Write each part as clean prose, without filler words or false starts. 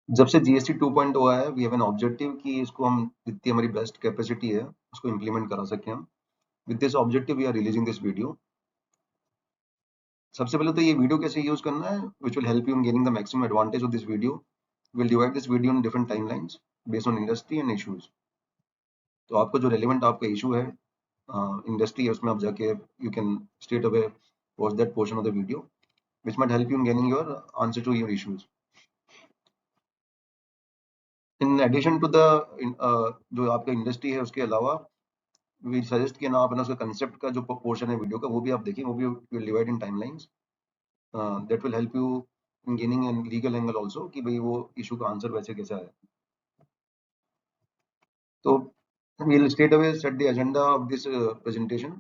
जब से जीएसटी 2.0 आया है, वी हैव एन ऑब्जेक्टिव कि इसको हम जितनी हमारी बेस्ट कैपेसिटी है उसको इम्प्लीमेंट करा सकें हम। With this objective we are releasing this video. सबसे पहले तो ये वीडियो कैसे यूज करना है, which will help you in gaining the maximum advantage of this video. Will divide this video in different timelines based on industry and issues. तो आपको जो रेलिवेंट आपका इशू है इंडस्ट्री है, उसमें आप जाके you can straight away watch that portion of the video which might help you in getting your answer to your issues. In addition to the जो आपका इंडस्ट्री है उसके अलावा वी सजेस्ट कि ना आप ना उसका कंसेप्ट का जो पोर्शन है वीडियो का वो भी आप देखिए, वो भी will divide in timelines. That will help you in gaining an legal angle also कि भाई वो इशू का आंसर वैसे कैसा है। तो we'll straight away set the agenda of this presentation.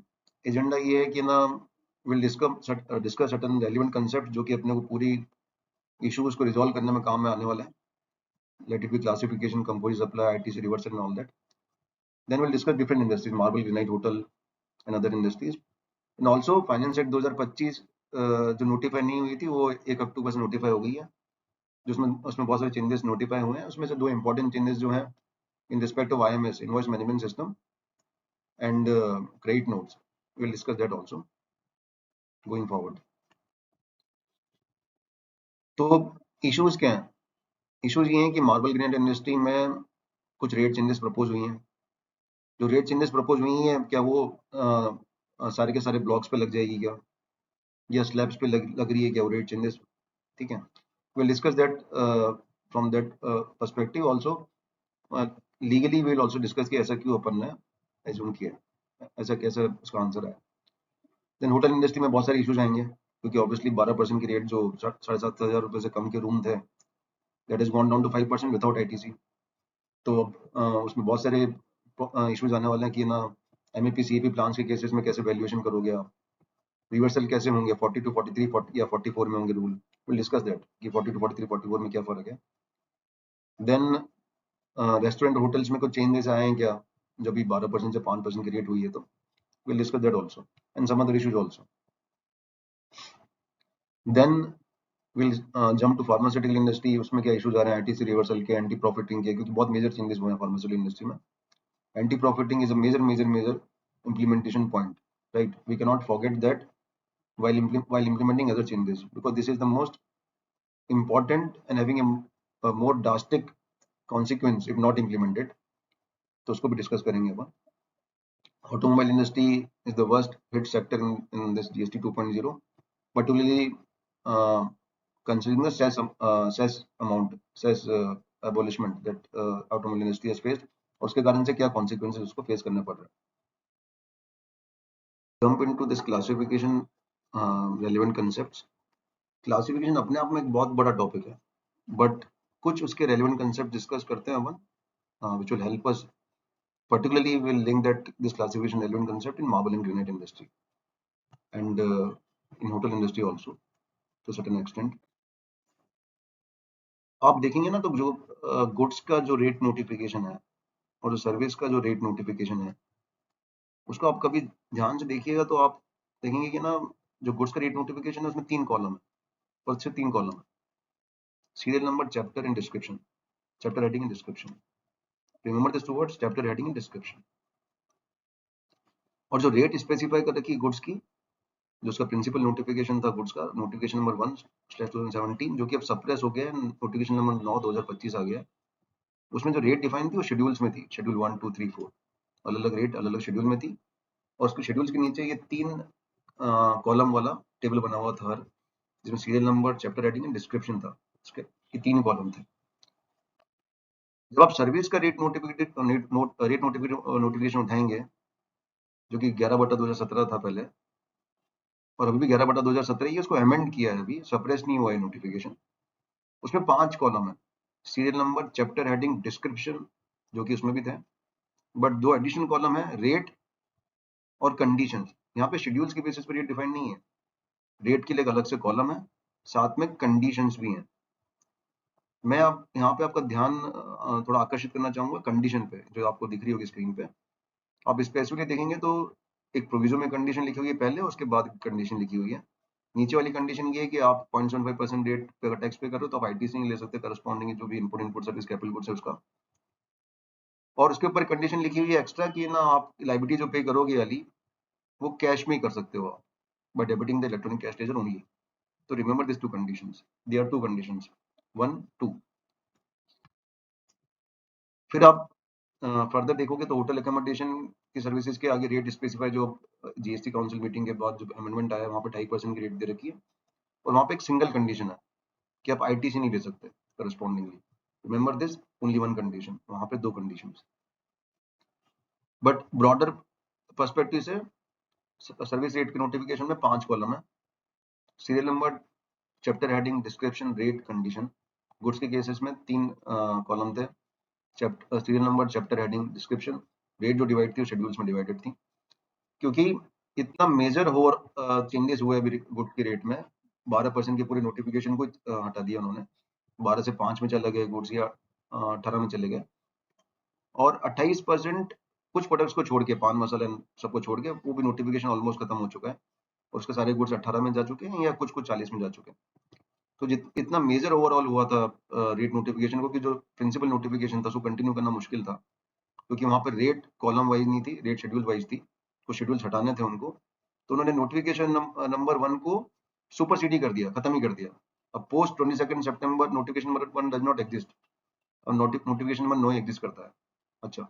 Agenda ये है कि ना will discuss certain relevant concept जो कि अपने को पूरी इशूज को रिजॉल्व करने में काम में आने वाला है। Let it be classification, composite supply, ITC reversal and all that. Then we'll discuss different industries, marble, granite, hotel and other industries. And also finance act 2025 जो नोटिफाई नहीं हुई थी वो 1 अक्टूबर से नोटिफाई हो गई है, जिसमें उसमें बहुत सारे चेंजेस नोटिफाई हुए हैं। उसमें से दो इंपॉर्टेंट चेंजेस जो हैं in respect of IMS, invoice management system and credit notes, will discuss that also going forward. तो इश्यूज क्या हैं? इश्यूज ये हैं कि मार्बल ग्रेनाइट इंडस्ट्री में कुछ रेट चेंजेस प्रपोज हुई हैं। जो रेट चेंजेस प्रपोज हुई हैं क्या वो सारे के सारे ब्लॉक्स पे लग जाएगी क्या, या स्लैब्स पे लग रही है क्या वो रेट चेंजेस? ठीक है, we'll discuss that from that perspective also. Legally we'll also discuss कि ऐसा क्यों अपन ने assume किया है, ऐसा कैसे उसका आंसर है। देन होटल इंडस्ट्री में बहुत सारे इश्यूज आएंगे क्योंकि ऑब्वियसली 12% की रेट जो 7,500 से कम के रूम थे that is gone down to 5% without ITC। तो उसमें बहुत सारे इश्यूज आने वाले हैं कि ना MEP CAP प्लान्स के केसेस में कैसे वैल्यूएशन करोगे आप, रिवर्सल कैसे होंगे, 42, 43, 40 या 44 में होंगे रूल। विल डिस्कस दैट कि 42, 43, 44 में क्या फर्क है। देन रेस्टोरेंट होटल्स में कुछ चेंजेस आए हैं क्या जब भी 12% से 5% की रेट हुई है, तो will discuss that also and some other issues also. Then will jump to pharmaceutical industry. उसमें क्या इश्यूज आ रहे हैं ITC रिवर्सल के, एंटी प्रॉफिटिंग के, क्योंकि बहुत मेजर चेंजेस हुए हैं फार्मास्यूटिकल इंडस्ट्री में। Anti profiting is a major implementation point, right? We cannot forget that while implementing other changes, because this is the most important and having a more drastic consequence if not implemented. तो उसको भी discuss करेंगे अपन। Automobile industry is the worst hit sector in this GST 2.0, particularly considering the cess abolishment that automobile industry has faced, और उसके कारण से क्या consequences उसको face करने पड़ रहे हैं। Jump into this classification relevant concepts. Classification अपने आप में एक बहुत बड़ा टॉपिक है, बट कुछ उसके relevant concepts डिस्कस करते हैं अपन, which will help us. Particularly, we'll link that this classification relevant concept in marble and granite industry and in hotel industry also to a certain extent. आप देखेंगे ना तो जो गुड्स का जो रेट नोटिफिकेशन है और जो सर्विस का जो रेट नोटिफिकेशन है उसको आप कभी ध्यान से देखिएगा तो आप देखेंगे कि ना जो गुड्स का रेट नोटिफिकेशन है उसमें 3 कॉलम है, और सिर्फ 3 कॉलम है, serial number, chapter and description, chapter heading and description. Remember this two words, chapter heading and description. और जो रेट स्पेसिफाई कर रखी है गुड्स की, जो उसका प्रिंसिपल नोटिफिकेशन था गुड्स का, नोटिफिकेशन नंबर 1/2017, जो कि अब सप्रेस हो गया है, नोटिफिकेशन नंबर 9/2025 आ गया है। उसमें जो रेट डिफाइन थी वो शेड्यूल्स में थी, शेड्यूल 1, 2, 3, 4, अलग अलग रेट अलग अलग शेड्यूल में थी। और उसके शेड्यूल्स के नीचे ये 3 कॉलम वाला टेबल बना हुआ था, जिसमें serial number, chapter heading and description था। उसके ये 3 कॉलम थे। जब आप सर्विस का रेट नोटिफिकेशन उठाएंगे, जो कि 11/2017 था पहले, और अभी भी 11/2017 ही, उसको अमेंड किया है, अभी सप्रेस नहीं हुआ है नोटिफिकेशन। उसमें 5 कॉलम है, serial number, chapter heading, description, जो कि उसमें भी थे, बट 2 एडिशनल कॉलम है, रेट और कंडीशंस। यहाँ पे शेड्यूल्स के बेसिस पर रेट डिफाइन नहीं है, रेट के लिए एक अलग से कॉलम है, साथ में कंडीशंस भी हैं। मैं अब यहाँ पे आपका ध्यान थोड़ा आकर्षित करना चाहूंगा कंडीशन पे, जो आपको दिख रही होगी स्क्रीन पे। आप स्पेसिफिकली देखेंगे तो एक प्रोविजो में कंडीशन लिखी हुई है पहले, उसके बाद कंडीशन लिखी हुई है। नीचे वाली कंडीशन ये है कि आप 0.75% रेट पे अगर टैक्स पे कर रहे हो तो आप आईटीसी नहीं ले सकते, करस्पॉन्डिंग जो भी इनपुट सर्विस कैपिटल गुड्स है उसका। और उसके ऊपर कंडीशन लिखी हुई है एक्स्ट्रा कि ना आप लाइबिलिटी जो पे करोगे वाली वो कैश में ही कर सकते हो आप, by debiting the electronic cash ledger only. तो remember this two conditions, there are two conditions, 1 2। फिर आप फर्दर देखोगे तो होटल अकोमोडेशन की सर्विसेज के आगे रेट स्पेसिफाई, जो जीएसटी काउंसिल मीटिंग के बाद जो अमेंडमेंट आया वहाँ पे 2.5% की रेट दे रखी है, और वहाँ पे एक सिंगल कंडीशन है कि आप आईटीसी नहीं ले सकते correspondingly. Remember this, only one condition, वहाँ पे दो कंडीशन। बट ब्रॉडर पर्सपेक्टिव से सर्विस रेट के नोटिफिकेशन में 5 कॉलम है, serial number, chapter heading, description, rate, condition. Goods के केसेस में 3 कॉलम थे, serial number, chapter heading, description, rate जो डिवाइड थी शेड्यूल्स में डिवाइडेड थी। क्योंकि इतना मेजर हो चेंजेस हुए गुड के रेट में, 12% के पूरे नोटिफिकेशन को हटा दिया उन्होंने, 12 से 5 में चले गए गुड्स, या 18 में चले गए, और 28% कुछ प्रोडक्ट्स को छोड़ के, पान मसाला सबको छोड़ के, वो भी नोटिफिकेशन ऑलमोस्ट खत्म हो चुका है, उसके सारे गुड्स 18 में जा चुके हैं या कुछ कुछ 40 में जा चुके हैं। तो इतना मेजर ओवरऑल हुआ था रेट नोटिफिकेशन को कि जो प्रिंसिपल नोटिफिकेशन था उसको कंटिन्यू करना मुश्किल था, क्योंकि वहां पर रेट कॉलम वाइज नहीं थी, रेट शेड्यूल वाइज थी, कुछ शेड्यूल्स हटाने थे उनको, तो उन्होंने नोटिफिकेशन नंबर 1 को सुपरसीडी कर दिया, खत्म ही कर दिया। अब post 22 September notification number 1 does not exist, और नोटिफिकेशन नंबर 9 एग्जिस्ट करता है। अच्छा,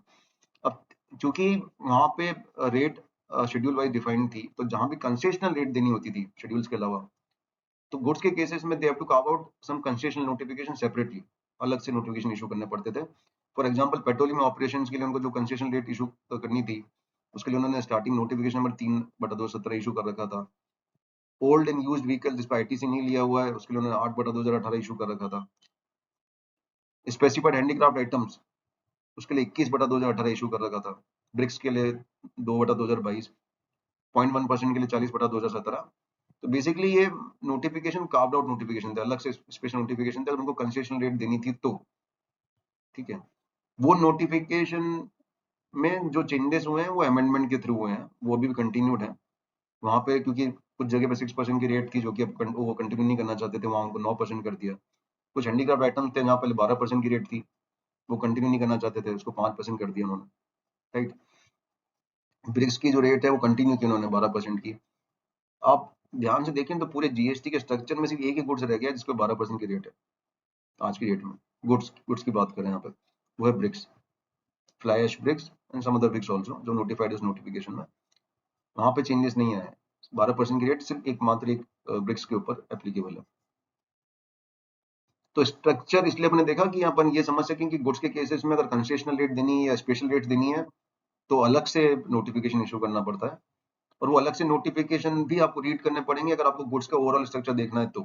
अब चूंकि वहां पे रेट शेड्यूल वाइज डिफाइंड थी, तो जहां भी कंसेशनल रेट देनी होती थी शेड्यूल्स के अलावा, तो गुड्स के केसेस में they have to carve out some concessional notification separately, अलग से नोटिफिकेशन इशू करने पड़ते थे। फॉर एग्जांपल पेट्रोलियम ऑपरेशंस के लिए उनको जो कंसेशन रेट इशू करनी थी, उसके लिए उन्होंने स्टार्टिंग नोटिफिकेशन नंबर 3/2017 इशू कर रखा था। ओल्ड एंड यूज्ड व्हीकल जिस पर आईटीसी नहीं लिया हुआ है, उसके लिए उन्होंने 8/2018 इशू कर रखा था। स्पेसिफाइड हैंडीक्राफ्ट आइटम्स, उसके लिए 21/2018 इशू कर रखा था। ब्रिक्स के लिए 2/2022, 0.1% के लिए 40/2017। तो बेसिकली ये नोटिफिकेशन कार्व्ड आउट नोटिफिकेशन थे, अलग से स्पेशल नोटिफिकेशन थे, अगर उनको कंसेशन रेट देनी थी तो, ठीक है। वो नोटिफिकेशन में जो चेंजेस हुए हैं वो अमेंडमेंट के थ्रू हुए हैं, वो अभी भी कंटिन्यूड है वहां पे, क्योंकि कुछ जगह पे 6% की रेट थी जो कि अब वो कंटिन्यू नहीं करना चाहते थे, वहां उनको 9% कर दिया। कुछ हैंडीक्राफ्ट आइटम्स थे जहाँ पहले 12% की रेट थी, वो कंटिन्यू नहीं करना चाहते थे, उसको 5% कर दिया उन्होंने, राइट। ब्रिक्स की जो रेट है वो कंटिन्यू की उन्होंने 12% की। आप ध्यान से देखें तो पूरे जीएसटी के स्ट्रक्चर में सिर्फ एक ही गुड्स रह गया जिसपे 12% की रेट है आज की डेट में। गुड्स की बात करें यहाँ पे, वो है bricks, fly ash bricks and some other bricks also, जो नोटिफाइड इस नोटिफिकेशन में, वहां पे चेंजेस नहीं आए। 12% की रेट सिर्फ एकमात्र एक ब्रिक्स के ऊपर एप्लीकेबल है। तो स्ट्रक्चर इसलिए अपने देखा कि अपन ये समझ सकें कि गुड्स के केसेस में अगर कंसेशनल रेट देनी है या स्पेशल रेट देनी है तो अलग से नोटिफिकेशन इशू करना पड़ता है, और वो अलग से नोटिफिकेशन भी आपको रीड करने पड़ेंगे अगर आपको गुड्स का ओवरऑल स्ट्रक्चर देखना है तो।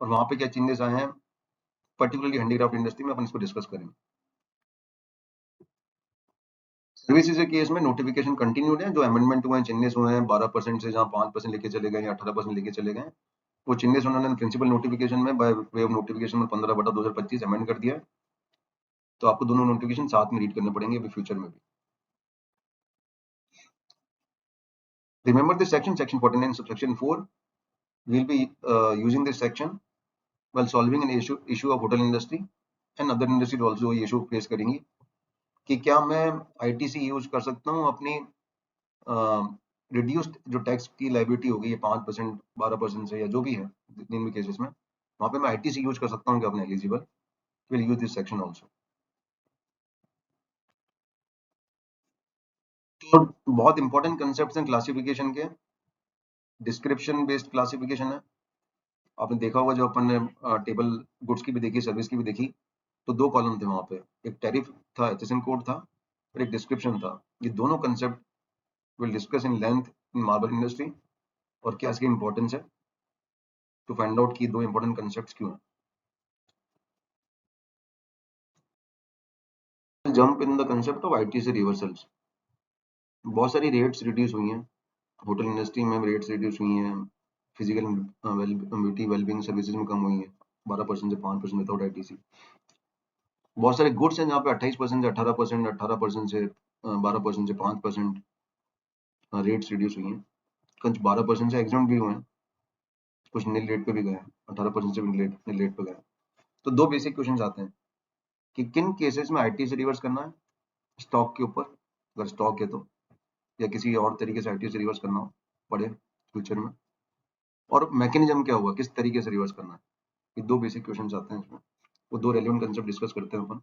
और वहां पे क्या चेंजेस आए हैं पर्टिकुलरली हैंडीक्राफ्ट इंडस्ट्री में, अपन इसको डिस्कस करेंगे। सर्विसेज के केस में नोटिफिकेशन कंटिन्यूड है, जो अमेंडमेंट हुए हैं, चेंजेस हुए हैं, 12% से जहां 5% लेके चले गए या 18% लेके चले गए, वो चेंजेस उन्होंने प्रिंसिपल नोटिफिकेशन में बाय वे ऑफ नोटिफिकेशन में 15/2025 अमेंड कर दिया। तो आपको दोनों नोटिफिकेशन साथ में रीड करने पड़ेंगे अभी फ्यूचर में भी। Remember this section, section 49 subsection 4. We will be using this section while solving an issue of hotel industry and other industry also ये issue face करेंगी कि क्या मैं ITC यूज कर सकता हूँ अपनी रिड्यूस्ड जो टैक्स की लाइबिलिटी होगी, ये 5% 12% से या जो भी है जिन भी केसेस में, वहां पे मैं ITC यूज कर सकता हूँ कि अपने eligible, will use this section also. तो बहुत इंपॉर्टेंट कंसेप्ट हैं क्लासिफिकेशन के, डिस्क्रिप्शन बेस्ड क्लासिफिकेशन है। आपने देखा होगा जो अपन ने टेबल गुड्स की भी देखी, सर्विस की भी देखी, तो दो कॉलम थे वहां पे, एक टैरिफ था, HSN कोड था, और एक डिस्क्रिप्शन था। ये दोनों concept will discuss in length in marble industry, और क्या इसकी इंपॉर्टेंस है, टू फाइंड आउट की दो इंपॉर्टेंट कंसेप्ट क्यों हैं। Jump in the concept of ITC reversals. बहुत सारी रेट्स रिड्यूस हुई हैं होटल इंडस्ट्री में, रेट्स रिड्यूस हुई हैं, फिजिकल ब्यूटी वेलबींग सर्विसेज में कम हुई है 12% से 5% विदाउट ITC। बहुत सारे गुड्स हैं जहाँ पे 28% से 18%, 18% से 12% से 5% रेट्स रिड्यूस हुई हैं, कुछ 12% से एग्जम्प्ट भी हुए हैं। कुछ नील रेट पे भी गए, 18% से भी नील रेट पे गए। तो दो बेसिक क्वेश्चन आते हैं कि किन केसेस में आईटी से रिवर्स करना है स्टॉक के ऊपर, अगर स्टॉक है तो, या किसी और तरीके से आईटी से रिवर्स करना हो पड़े फ्यूचर में, और मैकेनिज्म क्या हुआ, किस तरीके से रिवर्स करना है। ये दो बेसिक क्वेश्चन आते हैं इसमें, वो दो रेलेवेंट कंसेप्ट डिस्कस करते हैं अपन।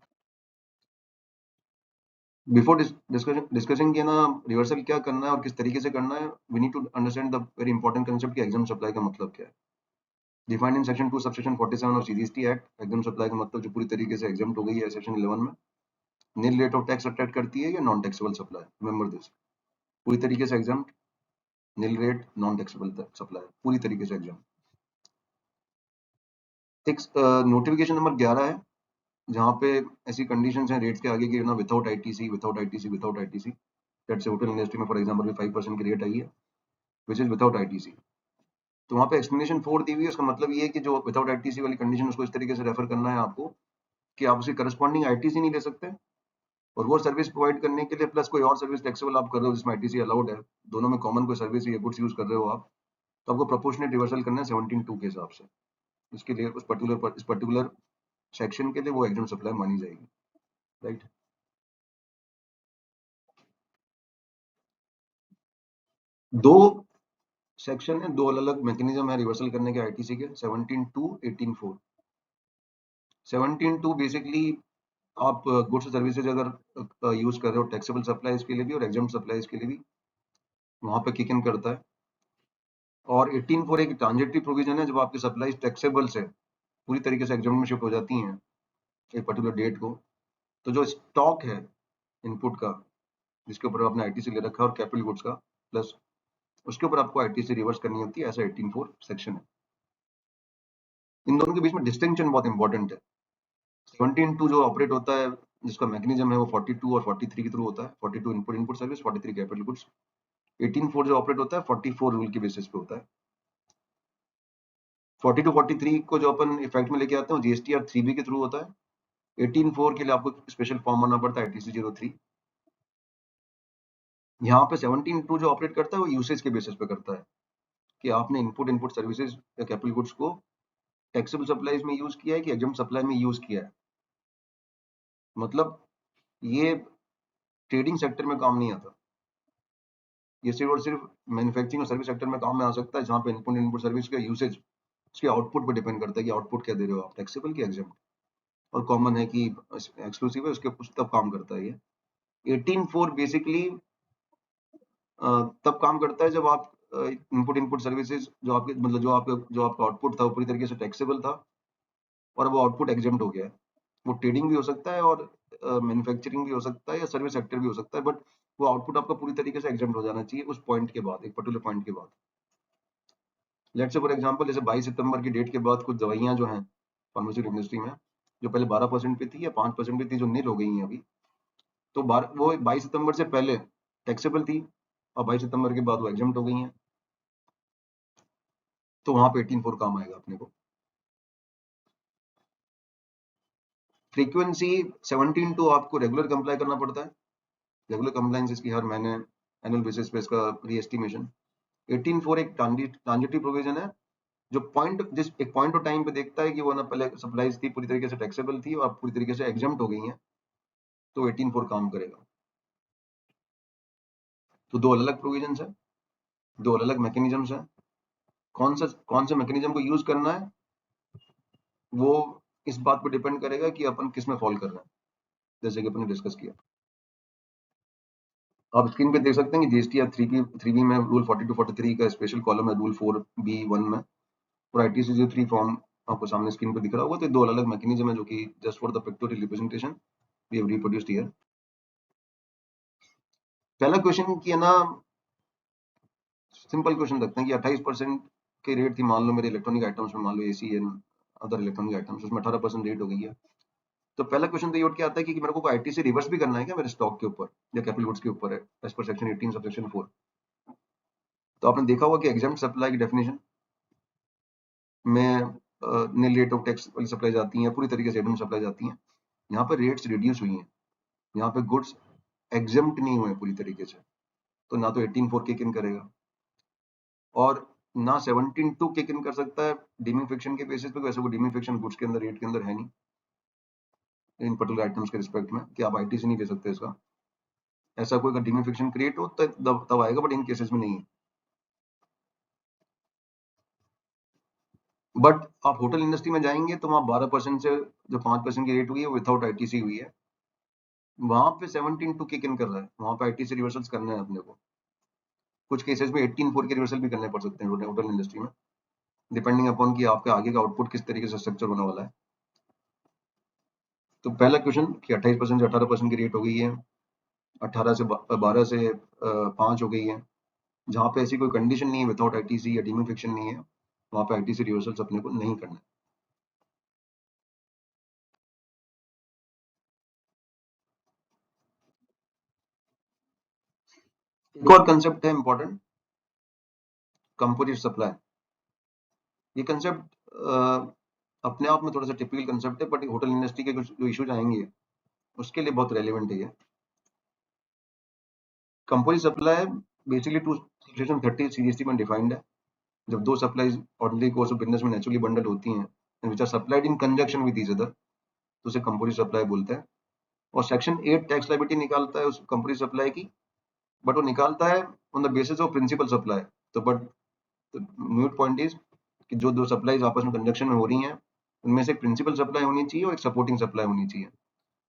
बिफोर डिस्कसिंग किया ना रिवर्सल क्या करना है और किस तरीके से करना है, we need to understand the very important concept कि एग्जाम सप्लाई का मतलब क्या है। Defined in section 2 subsection 47 of CGST act, exempt supply का मतलब जो पूरी तरीके से एग्जाम हो गई है सेक्शन 11 में, nil rate of tax attract करती है या non taxable supply, remember this, पूरी तरीके से exempt, nil rate, non taxable supply, पूरी तरीके से एग्जाम। एक नोटिफिकेशन नंबर 11 है जहाँ पे ऐसी कंडीशंस हैं रेट्स के आगे की ना, without ITC, without ITC, without ITC, that's hotel industry में फॉर एग्जांपल भी 5% की रेट आई है विच इज विदाउट आईटीसी। तो वहाँ पे एक्सप्लेनेशन 4 दी हुई है, उसका मतलब ये है कि जो विदाउट आईटीसी वाली कंडीशन उसको इस तरीके से रेफर करना है आपको कि आप उसकी करस्पॉन्डिंग आईटीसी नहीं ले सकते, और वो सर्विस प्रोवाइड करने के लिए प्लस कोई और सर्विस टैक्सेबल आप कर रहे हो जिसमें आईटीसी अलाउड है, दोनों में कॉमन कोई सर्विस या गुड्स यूज कर रहे हो आप, तो आपको प्रोपोर्शनेट रिवर्सल करना है 17(2) के हिसाब से। इसके लिए इस पर्टिकुलर सेक्शन के लिए वो एग्जाम सप्लाई मानी जाएगी, राइट। दो सेक्शन है, दो अलग अलग मैकेनिज्म है रिवर्सल करने के आईटीसी के, 17(2), 18(4). 17(2) बेसिकली आप गुड्स सर्विसेज अगर यूज कर रहे हो टैक्सेबल सप्लाईज के लिए भी और एग्जाम सप्लाईज के लिए भी, वहां पे किक इन करता है। और 18(4) एक ट्रांजिटरी प्रोविजन है, जब आपकी सप्लाईज टैक्सेबल से पूरी तरीके से एग्जाम में शिफ्ट हो जाती हैं एक पर्टिकुलर डेट को, तो जो स्टॉक है इनपुट का जिसके ऊपर आपने आईटीसी ले रखा है और कैपिटल गुड्स का प्लस उसके ऊपर आपको आईटीसी रिवर्स करनी होती है, ऐसा 18(4) सेक्शन है। इन दोनों के बीच में डिस्टिंक्शन बहुत इंपॉर्टेंट है। 17(2) जो ऑपरेट होता है जिसका मैकेनिज्म है वो 42 और 43 के थ्रू होता है, 42 इनपुट सर्विस, 43 कैपिटल गुड्स। 18(4) जो ऑपरेट होता है 44 रूल के बेसिस पे होता है। 42 43 को जो अपन इफेक्ट में लेके आते हैं जीएसटीआर 3B के थ्रू होता है। 18(4) के लिए आपको स्पेशल फॉर्म भरना पड़ता है आईटीसी 03। यहाँ पे 17(2) जो ऑपरेट करता है वो यूसेज के बेसिस पे करता है कि आपने इनपुट सर्विसेज या कैपिटल गुड्स को टैक्सेबल सप्लाईज में यूज किया है कि एग्जाम सप्लाई में यूज किया है। मतलब ये ट्रेडिंग सेक्टर में काम नहीं आता, ये सिर्फ और सिर्फ मैन्युफैक्चरिंग और सर्विस सेक्टर में काम में आ सकता है, जहाँ पे इनपुट सर्विस का यूसेज उसके आउटपुट पर डिपेंड करता है कि आउटपुट क्या दे रहे हो आप, टैक्सेबल की एग्जाम, और कॉमन है कि एक्सक्लूसिव है उसके उस तब काम करता है ये। 18(4) बेसिकली तब काम करता है जब आप इनपुट सर्विसेज जो आपके मतलब जो आपका आउटपुट था वो पूरी तरीके से टैक्सेबल था और वो आउटपुट एग्जेम्प्ट हो गया है। वो ट्रेडिंग भी हो सकता है और मैन्युफैक्चरिंग भी हो सकता है या सर्विस सेक्टर भी हो सकता है, बट वो आउटपुट आपका पूरी तरीके से एग्जेम्प्ट हो जाना चाहिए उस पॉइंट के बाद, एक पर्टिकुलर पॉइंट के बाद। लेट्स से फॉर एग्जांपल जैसे 22 सितंबर की डेट के बाद कुछ दवाइयां जो हैं फार्मास्यूटिकल इंडस्ट्री में जो पहले 12% पे थी या 5% पे थी जो नील हो गई हैं अभी, तो वो 22 सितंबर से पहले टैक्सेबल थी और 22 सितंबर के बाद वो एग्जेम्प्ट हो गई हैं, तो वहां पे 18(4) काम आएगा अपने को। फ्रीक्वेंसी 17(2) आपको रेगुलर कंप्लाई करना पड़ता है, रेगुलर कंप्लायंस इसकी हर महीने एनुअल बेसिस पे इसका रीएस्टिमेशन। 18(4) एक ट्रांजिटरी प्रोविजन है जो एक पॉइंट ऑफ टाइम पे देखता है कि वो ना पहले सप्लाईज थी पूरी तरीके से टैक्सेबल थी और पूरी तरीके से एग्जेम्प्ट हो गई हैं, तो 18(4) काम करेगा। तो दो अलग प्रोविजन है, दो अलग मैकेनिज्म्स हैं। कौन सा मैकेनिज्म को यूज करना है वो इस बात पर डिपेंड करेगा कि अपन किस में फॉल कर रहे हैं, जैसे कि अपन ने डिस्कस किया। आप स्क्रीन पे देख सकते हैं कि जीएसटीआर 3B में रूल 42 43 का स्पेशल कॉलम है रूल 4B1 में, और आईटीसी 3 फॉर्म आपको सामने स्क्रीन पे दिख रहा होगा। तो दो अलग मैकेनिज्म है जो कि just for the pictorial representation we have reproduced here. पहला क्वेश्चन की है ना, सिंपल क्वेश्चन रखते हैं कि 28% की रेट थी मान लो मेरे इलेक्ट्रॉनिक आइटम्स में, मान लो AC and other electronic items, उसमें 18% रेट हो गई है। तो पहला क्वेश्चन तो ये उठ के आता है कि मेरे को आईटीसी रिवर्स भी करना है क्या मेरे स्टॉक के ऊपर या कैपिटल गुड्स के ऊपर है एज पर सेक्शन 18 सबसेक्शन 4। तो आपने देखा होगा कि एग्जाम सप्लाई की डेफिनेशन में नील रेट ऑफ टैक्स वाली सप्लाई जाती हैं, पूरी तरीके से एडम सप्लाई जाती हैं। यहाँ पर रेट्स रिड्यूस हुई हैं, यहाँ पे गुड्स एग्जेम्प्ट नहीं हुए पूरी तरीके से, तो ना तो 18(4) किक इन करेगा। और ना 17(2) किक इन कर सकता है डीमिंग फ्रिक्शन के बेसिस पे, वैसे कोई डीमिंग फ्रिक्शन गुड्स के अंदर रेट के अंदर है नहीं इन पर्टिकुलर आइटम्स के रिस्पेक्ट में कि आप आईटीसी नहीं दे सकते इसका। ऐसा कोई अगर डीमिंग फ्रिक्शन क्रिएट हो तब आएगा, बट इन केसेस में नहीं है। बट आप होटल इंडस्ट्री में जाएंगे तो वहाँ 12% से जो 5% की रेट हुई है विदाउट आईटीसी हुई है, वहां पे 17(2) किक इन कर रहा है, वहां पे आईटीसी रिवर्सल्स करने हैं अपने को। कुछ केसेस में 18(4) के रिवर्सल भी करने पड़ सकते हैं होटल इंडस्ट्री में, डिपेंडिंग अपॉन कि आपका आगे का आउटपुट किस तरीके से स्ट्रक्चर होने वाला है। तो पहला क्वेश्चन कि 28% से 18% की रेट हो गई है, 18 से 12 से 5 हो गई है, जहां पे ऐसी कोई कंडीशन नहीं है विदाउट आईटीसी या डीमिंग फ्रिक्शन नहीं है, वहां पे आईटीसी रिवर्सल्स अपने को नहीं करना है। एक और कंसेप्ट है इंपॉर्टेंट, कंपोजिट सप्लाई। ये कंसेप्ट अपने आप में थोड़ा सा टिपिकल कंसेप्ट है, बट होटल इंडस्ट्री के कुछ जो इश्यूज आएंगे उसके लिए बहुत रेलिवेंट है ये। Composite supply basically to section 30 CGST में डिफाइंड है। जब दो supplies ordinary course of business में नेचुरली बंडल होती हैं which are supplied in conjunction with each other, तो उसे कंपोजिट सप्लाई बोलते हैं। और सेक्शन 8 टैक्स लायबिलिटी निकालता है उस कंपोजिट सप्लाई की, बट वो निकालता है on the basis of principal supply. तो बट म्यूट पॉइंट इज कि जो दो सप्लाईज आपस में कंजक्शन में हो रही हैं उनमें से एक प्रिंसिपल सप्लाई होनी चाहिए और एक सपोर्टिंग सप्लाई होनी चाहिए।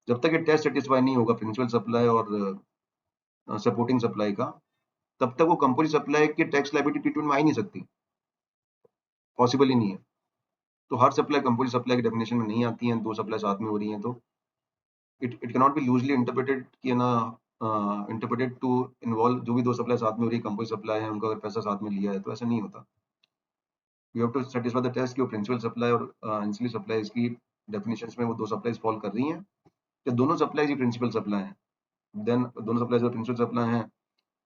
जब तक ये टेस्ट सेटिस्फाई नहीं होगा प्रिंसिपल सप्लाई और सपोर्टिंग सप्लाई का, तब तक वो कंपोजिट सप्लाई की टैक्स लायबिलिटी ट्रीटमेंट में आ ही नहीं सकती, पॉसिबल ही नहीं है। तो हर सप्लाई कंपोजिट सप्लाई की डेफिनेशन में नहीं आती हैं, दो सप्लाई साथ में हो रही हैं तो it can not be loosely interpreted कि ना इंटरप्रेटेड टू इन्वॉल्व जो भी दो सप्लाई साथ में हो रही है कंपोजिट सप्लाई है उनका अगर पैसा साथ में लिया है, तो ऐसा नहीं होता। You have to satisfy the test कि वो प्रिंसिपल सप्लाई और एंसिलरी सप्लाईज की डेफिनेशंस में वो दो सप्लाईज फॉल कर रही हैं, या दोनों सप्लाईज ही प्रिंसिपल सप्लाई हैं, देन दोनों सप्लाईज अगर प्रिंसिपल सप्लाई हैं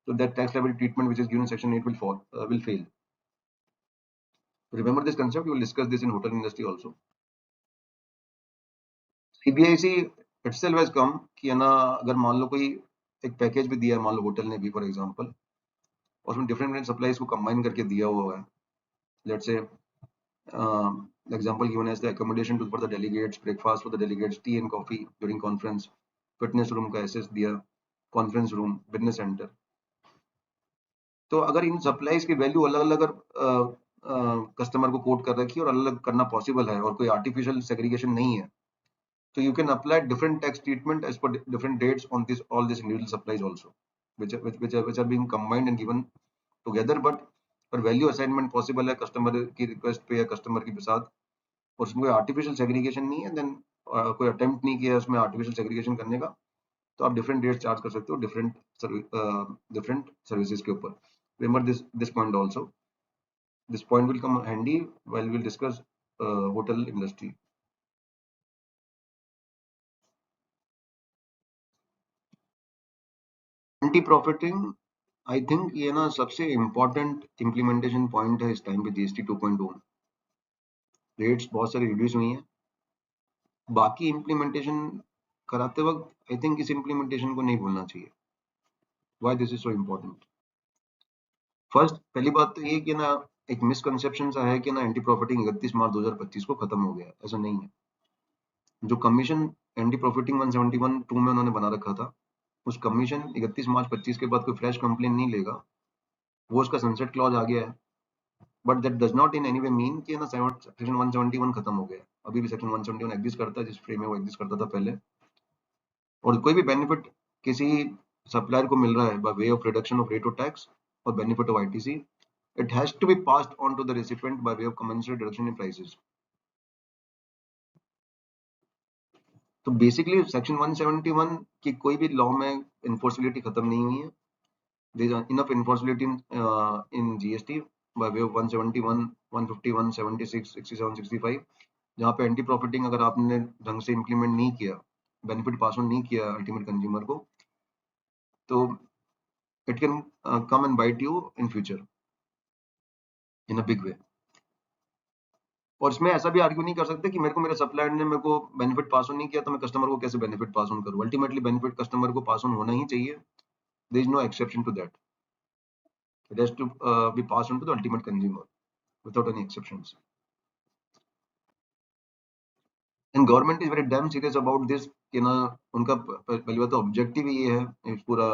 तो that tax liability treatment which is given in section 8 will fail. Remember this concept, we will discuss this in hotel industry also. CBIC itself has come कि है ना, अगर मान लो कोई एक पैकेज भी दिया है मान लो होटल ने भी फॉर एग्जांपल, और उसमें डिफरेंट सप्लाईज को कंबाइन करके दिया हुआ है, let's say example given as the accommodation to for the delegates, breakfast for the delegates, tea and coffee during conference, fitness room का access दिया, conference room, business center। तो अगर इन सप्लाईज की वैल्यू अलग अलग अगर कस्टमर को कोट कर रखी है और अलग अलग करना पॉसिबल है और कोई आर्टिफिशियल सेग्रीगेशन नहीं है, so you can apply different tax treatment as per different dates on this all these individual supplies also, which are being combined and given together, but पर वैल्यू असाइनमेंट पॉसिबल है customer की request पे या customer के साथ, और उसमें कोई आर्टिफिशियल सेग्रीगेशन नहीं है, देन कोई अटेम्प्ट नहीं किया उसमें आर्टिफिशियल सेग्रीगेशन करने का, तो आप डिफरेंट रेट चार्ज कर सकते हो डिफरेंट सर्विसेज के ऊपर। Remember this point also, this point will come handy while we will discuss hotel industry. Anti profiting I think ये ना सबसे इम्पोर्टेंट इम्प्लीमेंटेशन पॉइंट है इस टाइम पे जीएसटी 2.0। रेट्स बहुत सारी रिड्यूस हुई हैं, बाकी इम्प्लीमेंटेशन कराते वक्त आई थिंक इस इम्प्लीमेंटेशन को नहीं भूलना चाहिए। Why this is so important? First पहली बात तो ये कि ना एक मिसकंसेप्शन सा है कि ना एंटी प्रॉफिटिंग 31 मार्च 2025 को खत्म हो गया, ऐसा नहीं है। जो कमीशन एंटी प्रॉफिटिंग 171(2) में उन्होंने बना रखा था, उस कमीशन 31 मार्च 25 के बाद कोई फ्रेश कंप्लेन नहीं लेगा, वो उसका सनसेट क्लॉज आ गया है। But that does not in any way mean कि ना सेक्शन 171 खत्म हो गया। अभी भी सेक्शन 171 एग्जिस्ट करता है जिस फ्रेम में वो एग्जिस्ट करता था पहले, और कोई भी बेनिफिट किसी सप्लायर को मिल रहा है by way of reduction of rate of tax और benefit of ITC, it has to be passed on to the recipient by way of commensurate reduction in prices. तो बेसिकली सेक्शन 171 की कोई भी लॉ में इन्फोर्सिबिलिटी खत्म नहीं हुई है। There is enough enforceability in GST by way of 171, 151, 76, 67, 65, जहाँ पे एंटी प्रॉफिटिंग अगर आपने ढंग से इम्प्लीमेंट नहीं किया, बेनिफिट पास ऑन नहीं किया अल्टीमेट कंज्यूमर को, तो it can come and bite you in future in a big way. और इसमें ऐसा भी आर्ग्यू नहीं कर सकते कि मेरे को मेरे सप्लायर ने मेरे को बेनिफिट पास ऑन नहीं किया तो मैं कस्टमर को कैसे बेनिफिट पास ऑन करूं। अल्टीमेटली बेनिफिट कस्टमर को पास ऑन होना ही चाहिए, there is no exception to that. It has to be passed on to the ultimate consumer without any exceptions. And government is very damn serious about this कि ना उनका पहली बात तो ऑब्जेक्टिव ये है इस पूरा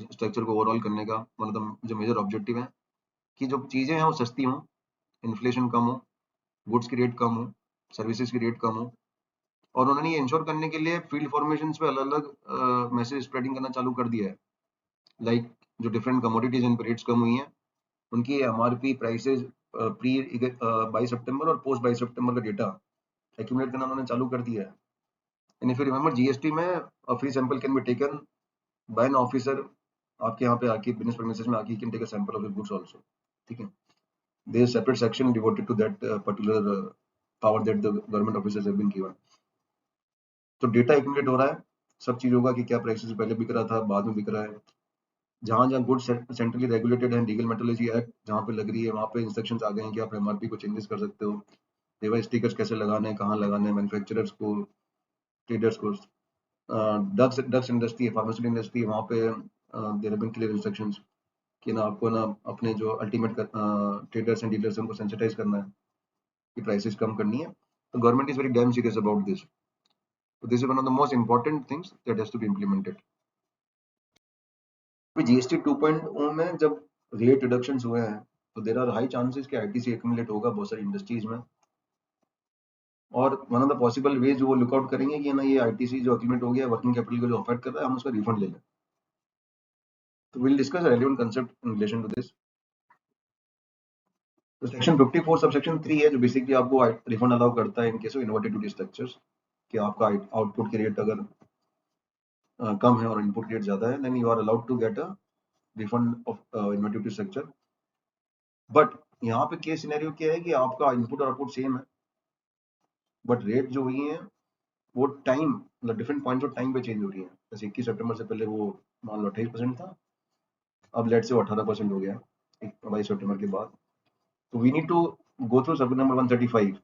स्ट्रक्चर को ओवरऑल करने का, मतलब जो मेजर ऑब्जेक्टिव है कि जो चीजें हैं वो सस्ती हों, इन्फ्लेशन कम हो, गुड्स की रेट कम हो, सर्विसेज की रेट कम हो, और उन्होंने ये इंश्योर करने के लिए फील्ड फॉर्मेशन पे अलग अलग मैसेज स्प्रेडिंग करना चालू कर दिया है। लाइक जो डिफरेंट कमोडिटीज इन रेट्स कम हुई हैं उनकी एमआरपी प्राइसेज प्री 22 सितंबर और पोस्ट 22 सितंबर का डेटा एक्यूमुलेट करना उन्होंने चालू कर दिया है। And if you remember GST में free sample can be taken by an officer, आपके यहाँ पे आके बिजनेस प्रेमिसेस में आके can take a sample of the goods also, ठीक है। There is separate section devoted to that particular power that the government officers have been given. तो data accumulate हो रहा है सब चीजों का कि क्या प्राइसेस पहले बिक रहा था, बाद में बिक रहा है। जहां जहां गुड्स सेंट्रली रेगुलेटेड है, लीगल मेट्रोलॉजी एक्ट जहां पे लग रही है वहां पे इंस्ट्रक्शंस आ गए हैं कि आप एमआरपी को चेंजेस कर सकते हो, डिवाइस स्टिकर्स कैसे लगाने हैं, कहाँ लगाने हैं, मैन्युफैक्चरर्स को, ट्रेडर्स को। ड्रग्स इंडस्ट्री, फार्मास्यूटिकल इंडस्ट्री, वहाँ पे there have been clear instructions कि ना आपको ना अपने जो अल्टीमेट ट्रेडर्स एंड डीलर्स उनको सेंसिटाइज करना है कि प्राइसेस कम करनी है। तो government is very damn serious about this. So this is one of the most important things that has to be implemented. GST 2.0 में जब रेट रिडक्शन हुए हैं तो देर आर हाई चांसेस कि आईटीसी एक्यूमुलेट होगा बहुत सारी इंडस्ट्रीज में, और one of the possible ways वो लुकआउट करेंगे कि ना ये आईटीसी जो एक्यूमुलेट हो गया वर्किंग कैपिटल को जो अफेक्ट कर रहा है हम उसका रिफंड ले लें। तो will discuss relevant concept in relation to this. तो सेक्शन 54 सबसेक्शन 3 है जो बेसिकली आपको रिफंड अलाउ करता है in case of inverted duty structures, कि आपका आउटपुट की रेट अगर कम है और इनपुट रेट ज्यादा है then you are allowed to get a refund of inverted duty structure. But यहाँ पे केस सिनेरियो क्या है कि आपका इनपुट और आउटपुट सेम है बट रेट जो हुई है वो टाइम मतलब डिफरेंट पॉइंट्स ऑफ टाइम पे चेंज हो रही है। जैसे 21 सितंबर से पहले वो मान लो 28% था, अब लेट से 18% हो गया 22 सितंबर के बाद। तो we need to go through circular number 135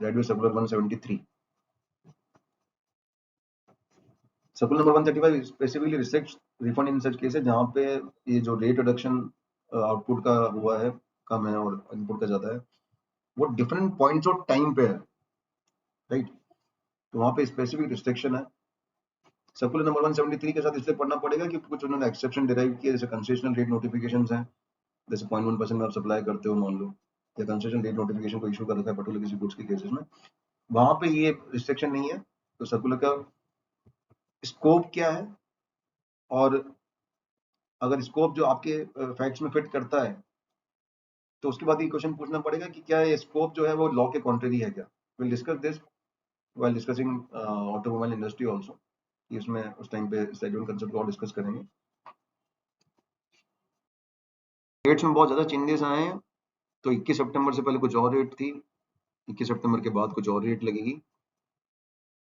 that is circular 173। Circular number 135 specifically restricts refund in such cases जहां पे ये जो रेट रिडक्शन आउटपुट का हुआ है कम है और इनपुट का ज्यादा है वो डिफरेंट पॉइंट्स ऑफ टाइम पे है, राइट। तो वहां पे स्पेसिफिक रिस्ट्रिक्शन है। सर्कुलर नंबर 173 के साथ इसलिए पढ़ना पड़ेगा कि कुछ उन्होंने एक्सेप्शन डिराइव किया, जैसे कंसेशनल रेट नोटिफिकेशंस हैं, जैसे 0.1% में आप सप्लाई करते हो मान लो, या कंसेशन रेट नोटिफिकेशन को इशू कर रखा है पर्टिकुलर किसी गुड्स के केसेस में, वहां पे ये रिस्ट्रिक्शन नहीं है। तो सर्कुलर का स्कोप क्या है, और अगर स्कोप जो आपके फैक्ट्स में फिट करता है तो उसके बाद ये क्वेश्चन पूछना पड़ेगा कि क्या ये स्कोप जो है वो लॉ के कॉन्ट्रेरी है क्या। Will discuss this while discussing automobile industry also, इसमें उस टाइम पे सेगमेंट कंसेप्ट और डिस्कस करेंगे। रेट्स में बहुत ज्यादा चेंजेस आए हैं। तो 21 सितंबर से पहले कुछ और रेट थी, 21 सितंबर के बाद कुछ और रेट लगेगी।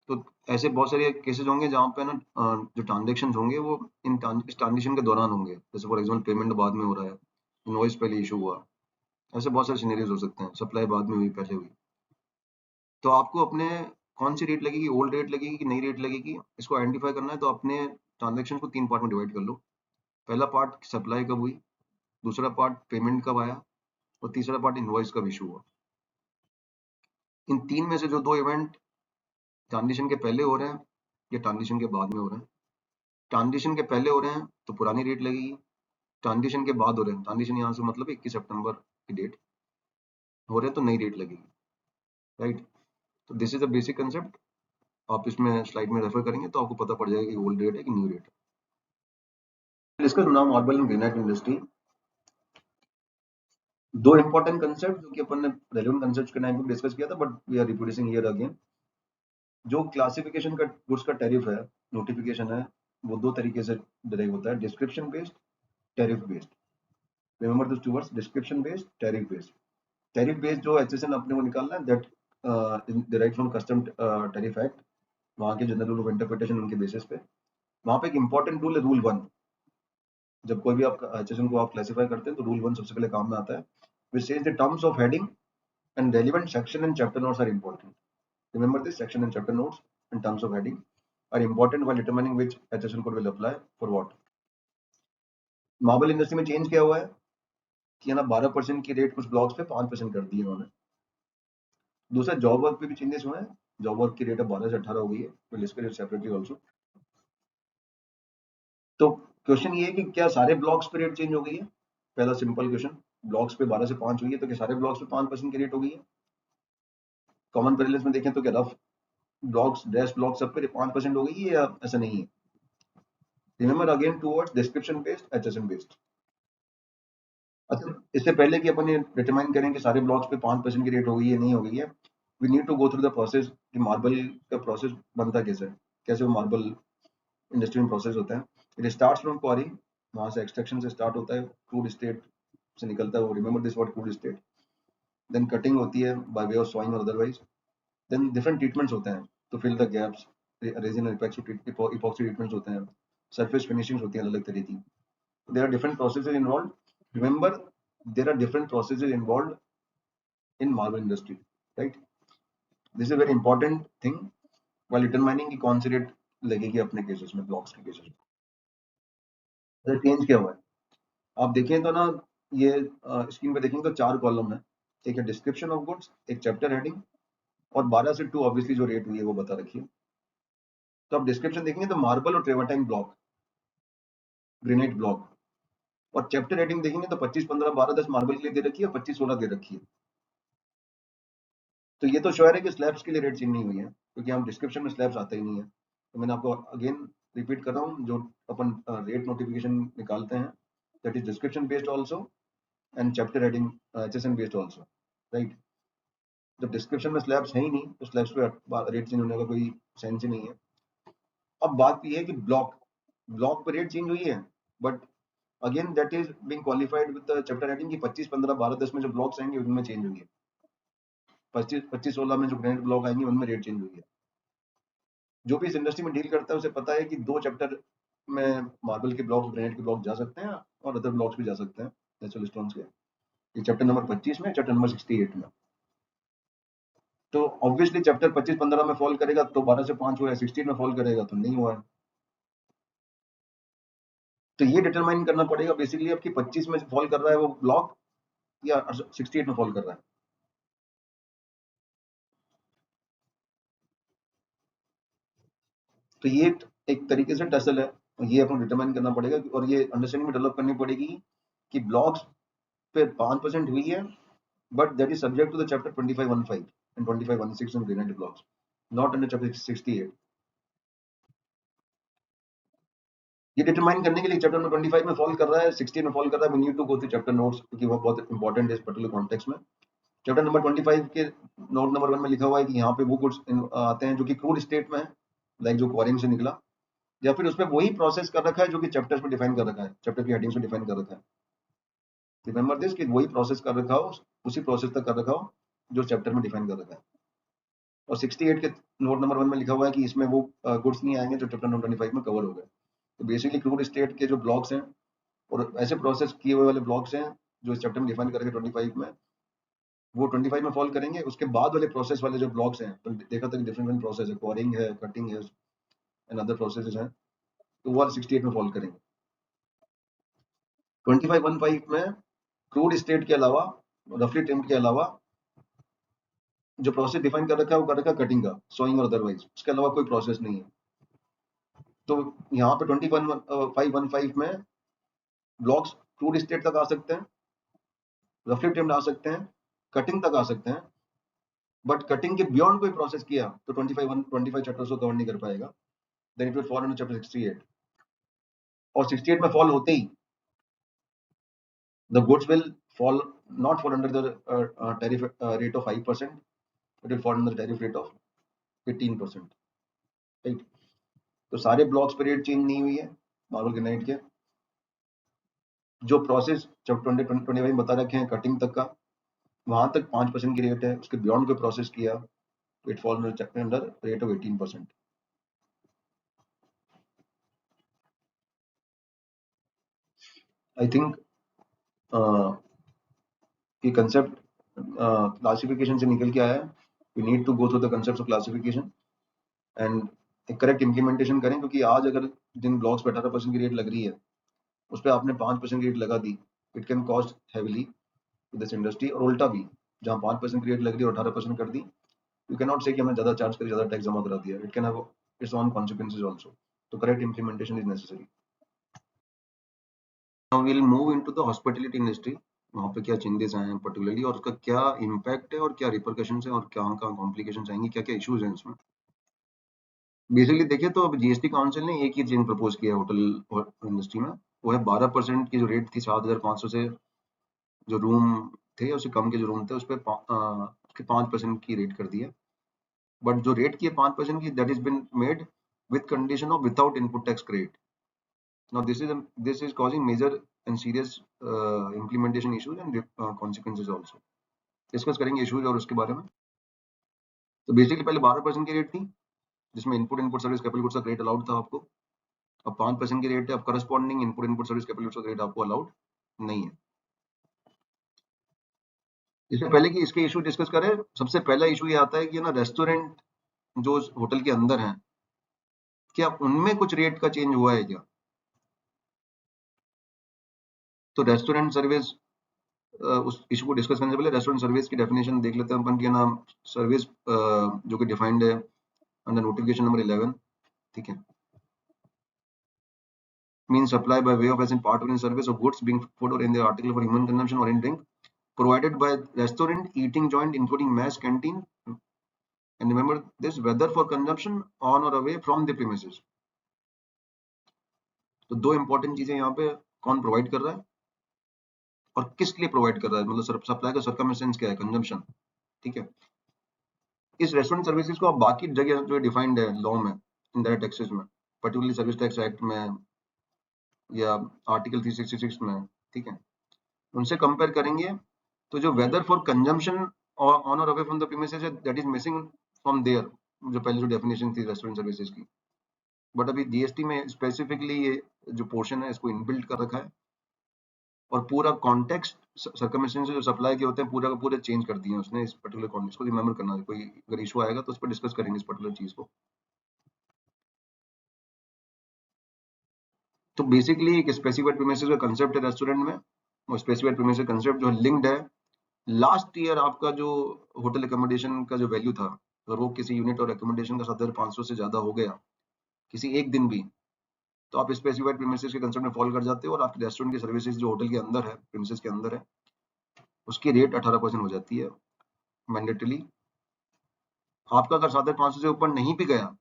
तो ऐसे बहुत सारे केसेस होंगे जहाँ पे ना जो ट्रांजेक्शन होंगे वो इस ट्रांजेक्शन के दौरान होंगे। जैसे फॉर एग्जाम्पल पेमेंट बाद में हो रहा है, इनवॉइस पहले इशू हुआ, ऐसे बहुत सारे सिनेरियोज हो सकते हैं, सप्लाई बाद में हुई पहले हुई। तो आपको अपने कौन सी रेट लगेगी, ओल्ड रेट लगेगी कि नई रेट लगेगी, इसको आइडेंटिफाई करना है। तो अपने ट्रांजेक्शन को 3 पार्ट में डिवाइड कर लो। पहला पार्ट सप्लाई कब हुई, दूसरा पार्ट पेमेंट कब आया, और तीसरा पार्ट इनवॉइस कब इशू हुआ। इन 3 में से जो 2 इवेंट ट्रांजिशन के पहले हो रहे हैं या ट्रांजिशन के बाद में हो रहे हैं, ट्रांजिशन के पहले हो रहे हैं तो पुरानी रेट लगेगी, ट्रांजिशन के बाद हो रहे हैं, ट्रांजिशन यहाँ से मतलब 21 सितंबर की डेट हो रहे हैं तो नई रेट लगेगी, राइट। तो this is the basic concept. आप इसमें स्लाइड में रेफर करेंगे तो आपको पता पड़ जाएगा कि ओल्ड रेट है कि new rate. Discuss now marble and granite industry. दो इंपॉर्टेंट कंसेप्ट जो कि अपन ने रेलेवेंट कंसेप्ट के टाइम पे डिस्कस किया था but we are reproducing here again. जो क्लासिफिकेशन का गुड्स का टैरिफ है, नोटिफिकेशन है, वो दो तरीके से डिराइव होता है, description based, tariff based. Remember this two words, description based, tariff based. Tariff based जो एचएसएन अपने को निकालना है that derive from custom tariff act, वहां के जनरल रूल ऑफ इंटरप्रिटेशन उनके बेसिस पे। वहां पे एक इंपॉर्टेंट रूल है रूल 1। जब कोई भी आप एचएसएन को आप क्लासिफाई करते हैं तो रूल 1 सबसे पहले काम में आता है, which says the terms of heading and relevant section and chapter notes are important. Remember this, section and chapter notes and terms of heading are important while determining which HSN code will apply for what. Marble industry में change क्या हुआ है, कि ना 12% की rate कुछ blocks पे 5% कर दी उन्होंने। दूसरा जॉब वर्क पे भी चेंजेस हुए हैं, जॉब वर्क की रेट अब 12 से 18 हो गई है, will discuss it separately also. तो क्वेश्चन ये है कि क्या सारे ब्लॉक्स पे रेट चेंज हो गई है? पहला सिंपल क्वेश्चन, ब्लॉक्स पे 12 से 5 हुई है तो क्या सारे ब्लॉक्स पे 5% की रेट हो गई है? कॉमन पैरेलल्स में देखें तो क्या रफ ब्लॉक्स, डैश ब्लॉक्स सब पे 5% हो गई है या ऐसा नहीं है? Remember again towards description based, HSN based. अच्छा, इससे पहले कि अपन ये डिटरमाइन करें कि सारे ब्लॉक्स पे 5% की रेट हो गई है नहीं हो गई है, we need to go through the process कि मार्बल का प्रोसेस बनता कैसे है, कैसे वो मार्बल इंडस्ट्री में प्रोसेस होता है। इट स्टार्ट्स फ्रॉम क्वारिंग, वहां से एक्सट्रैक्शन से स्टार्ट होता है, क्रूड स्टेट से निकलता है वो, remember this word crude state. Then cutting होती है बाय वे ऑफ सॉइंग और अदरवाइज। देन डिफरेंट ट्रीटमेंट्स होते हैं to fill the gaps, resin और इपॉक्सी ट्रीटमेंट्स होते हैं, सरफेस फिनिशिंग्स होती हैं अलग तरह की। There are different processes involve. Remember, there are different processes involve in marble industry, right? This is a very important thing while determining कि कौन सी रेट लगेगी अपने केसेस में, ब्लॉक्स के केसेस में। चेंज क्या हुआ है आप देखें तो ना, ये स्क्रीन पे देखेंगे तो 4 कॉलम है, एक है डिस्क्रिप्शन ऑफ गुड्स, एक चैप्टर हेडिंग, और 12 से 2 ऑब्वियसली जो रेट हुई है वो बता रखी है। तो आप डिस्क्रिप्शन देखेंगे तो मार्बल और ट्रेवर्टाइन ब्लॉक, ग्रेनाइट ब्लॉक, और चैप्टर हेडिंग देखेंगे तो 25, 15, 12, 10 मार्बल के लिए दे रखी है, 25, 16 दे रखी है। तो ये तो श्योर है कि स्लैब्स के लिए रेट चेंज नहीं हुई है, क्योंकि हम डिस्क्रिप्शन में स्लैब्स आते ही नहीं है। तो मैंने आपको अगेन रिपीट कर रहा हूँ, जो अपन रेट नोटिफिकेशन निकालते हैं, that is description based also and chapter heading HSN based also, right? जब डिस्क्रिप्शन में स्लैब्स है ही नहीं तो स्लैब्स पे रेट चेंज होने का कोई सेंस ही नहीं है। अब बात ये है कि ब्लॉक, ब्लॉक पे रेट चेंज हुई है, but again that is being qualified with the chapter heading कि 25, 15, 12, 10 में जो ब्लॉक्स आएंगे उनमें चेंज हुई है। 25, 25, 16 में जो ग्रेनाइट ब्लॉक आएंगे उनमें रेट चेंज हुई है। जो भी इस इंडस्ट्री में डील करता है उसे पता है कि 2 चैप्टर में मार्बल के ब्लॉक्स, ग्रेनाइट के ब्लॉक जा सकते हैं और अदर ब्लॉक्स भी जा सकते हैं नेचुरल स्टोन्स के। ये चैप्टर नंबर 25 में, चैप्टर नंबर 68 में। तो ऑब्वियसली चैप्टर 25, 15 में फॉल करेगा तो 12 से 5 हुआ है, 16 में फॉल करेगा तो नहीं हुआ है। तो ये डिटरमाइन करना पड़ेगा बेसिकली अब कि 25 में फॉल कर रहा है वो ब्लॉक या 68 में फॉल कर रहा है। तो ये एक तरीके से टसल है, ये अपने डिटरमाइन करना पड़ेगा और ये अंडरस्टैंडिंग डेवलप करनी पड़ेगी कि ब्लॉक्स पे 5% हुई है, but that is subject to the chapter 2515 and 2516 on granite blocks, not under chapter 68. ये डिटरमाइन करने के लिए चैप्टर नंबर 25 में फॉल कर रहा है, 16 में फॉल कर रहा है, we need to go through chapter notes क्योंकि वो बहुत इंपॉर्टेंट है इस पर्टिकुलर कॉन्टेक्स्ट में। चैप्टर नंबर 25 के नोट नंबर 1 में लिखा हुआ है कि यहाँ पे वो गुड्स आते हैं जो कि क्रूड स्टेट में है, लाइक जो क्वारिंग से निकला, या फिर उसमें वही प्रोसेस कर रखा है जो कि चैप्टर्स में डिफाइन कर रखा है, चैप्टर की हेडिंग्स में डिफाइन कर रखा है। रिमेंबर दिस कि वही प्रोसेस कर रखा हो, उसी प्रोसेस तक कर रखा हो जो चैप्टर में डिफाइन कर रखा है। और 68 के नोट नंबर 1 में लिखा हुआ है कि इसमें वो गुड्स नहीं आएंगे जो चैप्टर नंबर 25 में कवर हो गए। तो बेसिकली क्रूड स्टेट के जो ब्लॉक्स हैं और ऐसे प्रोसेस किए हुए वाले ब्लॉक्स हैं जो इस चैप्टर में डिफाइन करेंगे 25 में, वो 25 में फॉल करेंगे। उसके बाद वाले प्रोसेस वाले जो ब्लॉक्स हैं, तो देखा था कि डिफरेंट प्रोसेस है, क्वारिंग है, कटिंग है एंड अदर प्रोसेसेस हैं, तो वो 68 में फॉल करेंगे। 2515 में क्रूड स्टेट के अलावा, रफली टेम्प के अलावा जो प्रोसेस डिफाइन कर रखा है वो कर रखा है कटिंग का, सोइंग और अदरवाइज, उसके अलावा कोई प्रोसेस नहीं है। तो यहाँ पे 2515 में ब्लॉक्स क्रूड स्टेट तक आ सकते हैं, रफली टेम्ड आ सकते हैं, कटिंग तक आ सकते हैं, बट कटिंग के बियॉन्ड कोई प्रोसेस किया तो 25 चैप्टर्स को कवर नहीं कर पाएगा, then it will fall under chapter 68। और 68 में फॉल होते ही the goods will fall, not fall under the tariff rate of 5%, it will fall under the tariff rate of 15%, right? तो सारे ब्लॉक्स पे रेट चेंज नहीं हुई है मार्बल ग्रेनाइट के। जो प्रोसेस जब 2025 में बता रखे हैं कटिंग तक का, वहां तक 5% की रेट है, उसके बियॉन्ड कोई प्रोसेस किया तो it fall under rate of 18%। I think ये कंसेप्ट क्लासिफिकेशन से निकल के आया है। We need to go through the concept of classification and एक करेक्ट इम्प्लीमेंटेशन करें, क्योंकि आज अगर जिन ब्लॉक्स पे 18% की रेट लग रही है उस पर आपने 5% की रेट लगा दी it can cost heavily to this industry. और उल्टा भी, जहाँ 5% की रेट लग रही है और 18% कर दी, यू कैन नॉट से कि हमने ज़्यादा चार्ज कर ज़्यादा टैक्स जमा करा दिया। It can have its own consequences also. तो correct implementation is necessary. Now we will move into the hospitality industry. वहाँ पे क्या चेंजेस आए हैं पर्टिकुलरली, और उसका क्या इम्पैक्ट है और क्या रिपरकशंस हैं और क्या कॉम्प्लिकेशंस आएंगी, क्या क्या इश्यूज हैं इसमें। बेसिकली देखिए तो अब जीएसटी काउंसिल ने एक ही चेंज प्रपोज किया है होटल इंडस्ट्री में। वो है 12% की जो रेट थी 7,500 से जो रूम थे, उससे कम के जो रूम थे उस पर उसके 5% की रेट कर दी है। बट जो रेट की है 5% की, that is been made with condition of without input tax credit. Now this is causing major and serious implementation issues and consequences also. Discuss करेंगे इश्यूज और उसके बारे में। तो बेसिकली पहले 12% की रेट थी, जिसमें input input service capital goods का क्रेडिट अलाउड था आपको। अब 5% की रेट है। अब corresponding input input service capital goods का क्रेडिट आपको अलाउड नहीं है। इससे पहले कि इसके इशू डिस्कस करें, सबसे पहला इशू ये आता है कि ना रेस्टोरेंट जो होटल के अंदर हैं, क्या उनमें कुछ रेट का चेंज हुआ है क्या। तो रेस्टोरेंट सर्विस, उस इशू को डिस्कस करने से पहले रेस्टोरेंट सर्विस की डेफिनेशन देख लेते हैं अपन की। नाम सर्विस जो कि डिफाइंड है अंडर नोटिफिकेशन नंबर 11, ठीक है। Mean supply by way of as in part of in service of goods being food और in the article for human consumption और in drink provided by restaurant eating joint including mass canteen, and remember this, whether for consumption on or away from the premises। तो दो important चीजें यहाँ पे, कौन provide कर रहा है और किस लिए प्रोवाइड कर रहा है, मतलब सप्लाई का सर्कमस्टेंस क्या है, कंजम्पशन, ठीक है। इस रेस्टोरेंट सर्विसेज को आप बाकी जगह जो डिफाइंड है लॉ में, इनडायरेक्ट टैक्सेस में, पर्टिकुलरली सर्विस टैक्स एक्ट में या आर्टिकल 366 में, ठीक है, उनसे कंपेयर करेंगे तो जो वेदर फॉर कंजम्पशन और ऑन और अवे फ्रॉम द प्रीमिसेस है, that is missing from there, जो पहले जो डेफिनेशन थी रेस्टोरेंट सर्विसेज की। बट अभी जीएसटी में स्पेसिफिकली ये जो पोर्शन है इसको इनबिल्ट कर रखा है, और पूरा कॉन्टेक्स्ट सर्कमस्टेंसेस जो सप्लाई के होते हैं पूरा का पूरा चेंज कर दिए उसने इस पर्टिकुलर कॉन्टेक्स्ट को। रिमेंबर करना, कोई अगर इशू आएगा तो उस पर डिस्कस करेंगे इस पर्टिकुलर चीज को। तो बेसिकली एक स्पेसिफाइड प्रीमिसेस का कंसेप्ट है रेस्टोरेंट में, और स्पेसिफाइड प्रीमिसेस कंसेप्ट जो लिंक्ड है लास्ट ईयर आपका जो होटल एकोमोडेशन का जो वैल्यू था, अगर वो किसी यूनिट और एकोमोडेशन का 7,500 से ज्यादा हो गया किसी एक दिन भी, तो आप स्पेसिफाइड प्रीमिसेस के कंसेप्ट में फॉल कर जाते हो, और आपके रेस्टोरेंट की सर्विसेज जो होटल के अंदर है, प्रीमिसेस के अंदर है, उसकी रेट 18% हो जाती है मैंडेटरीली। आपका अगर 7,500 से ऊपर नहीं भी गया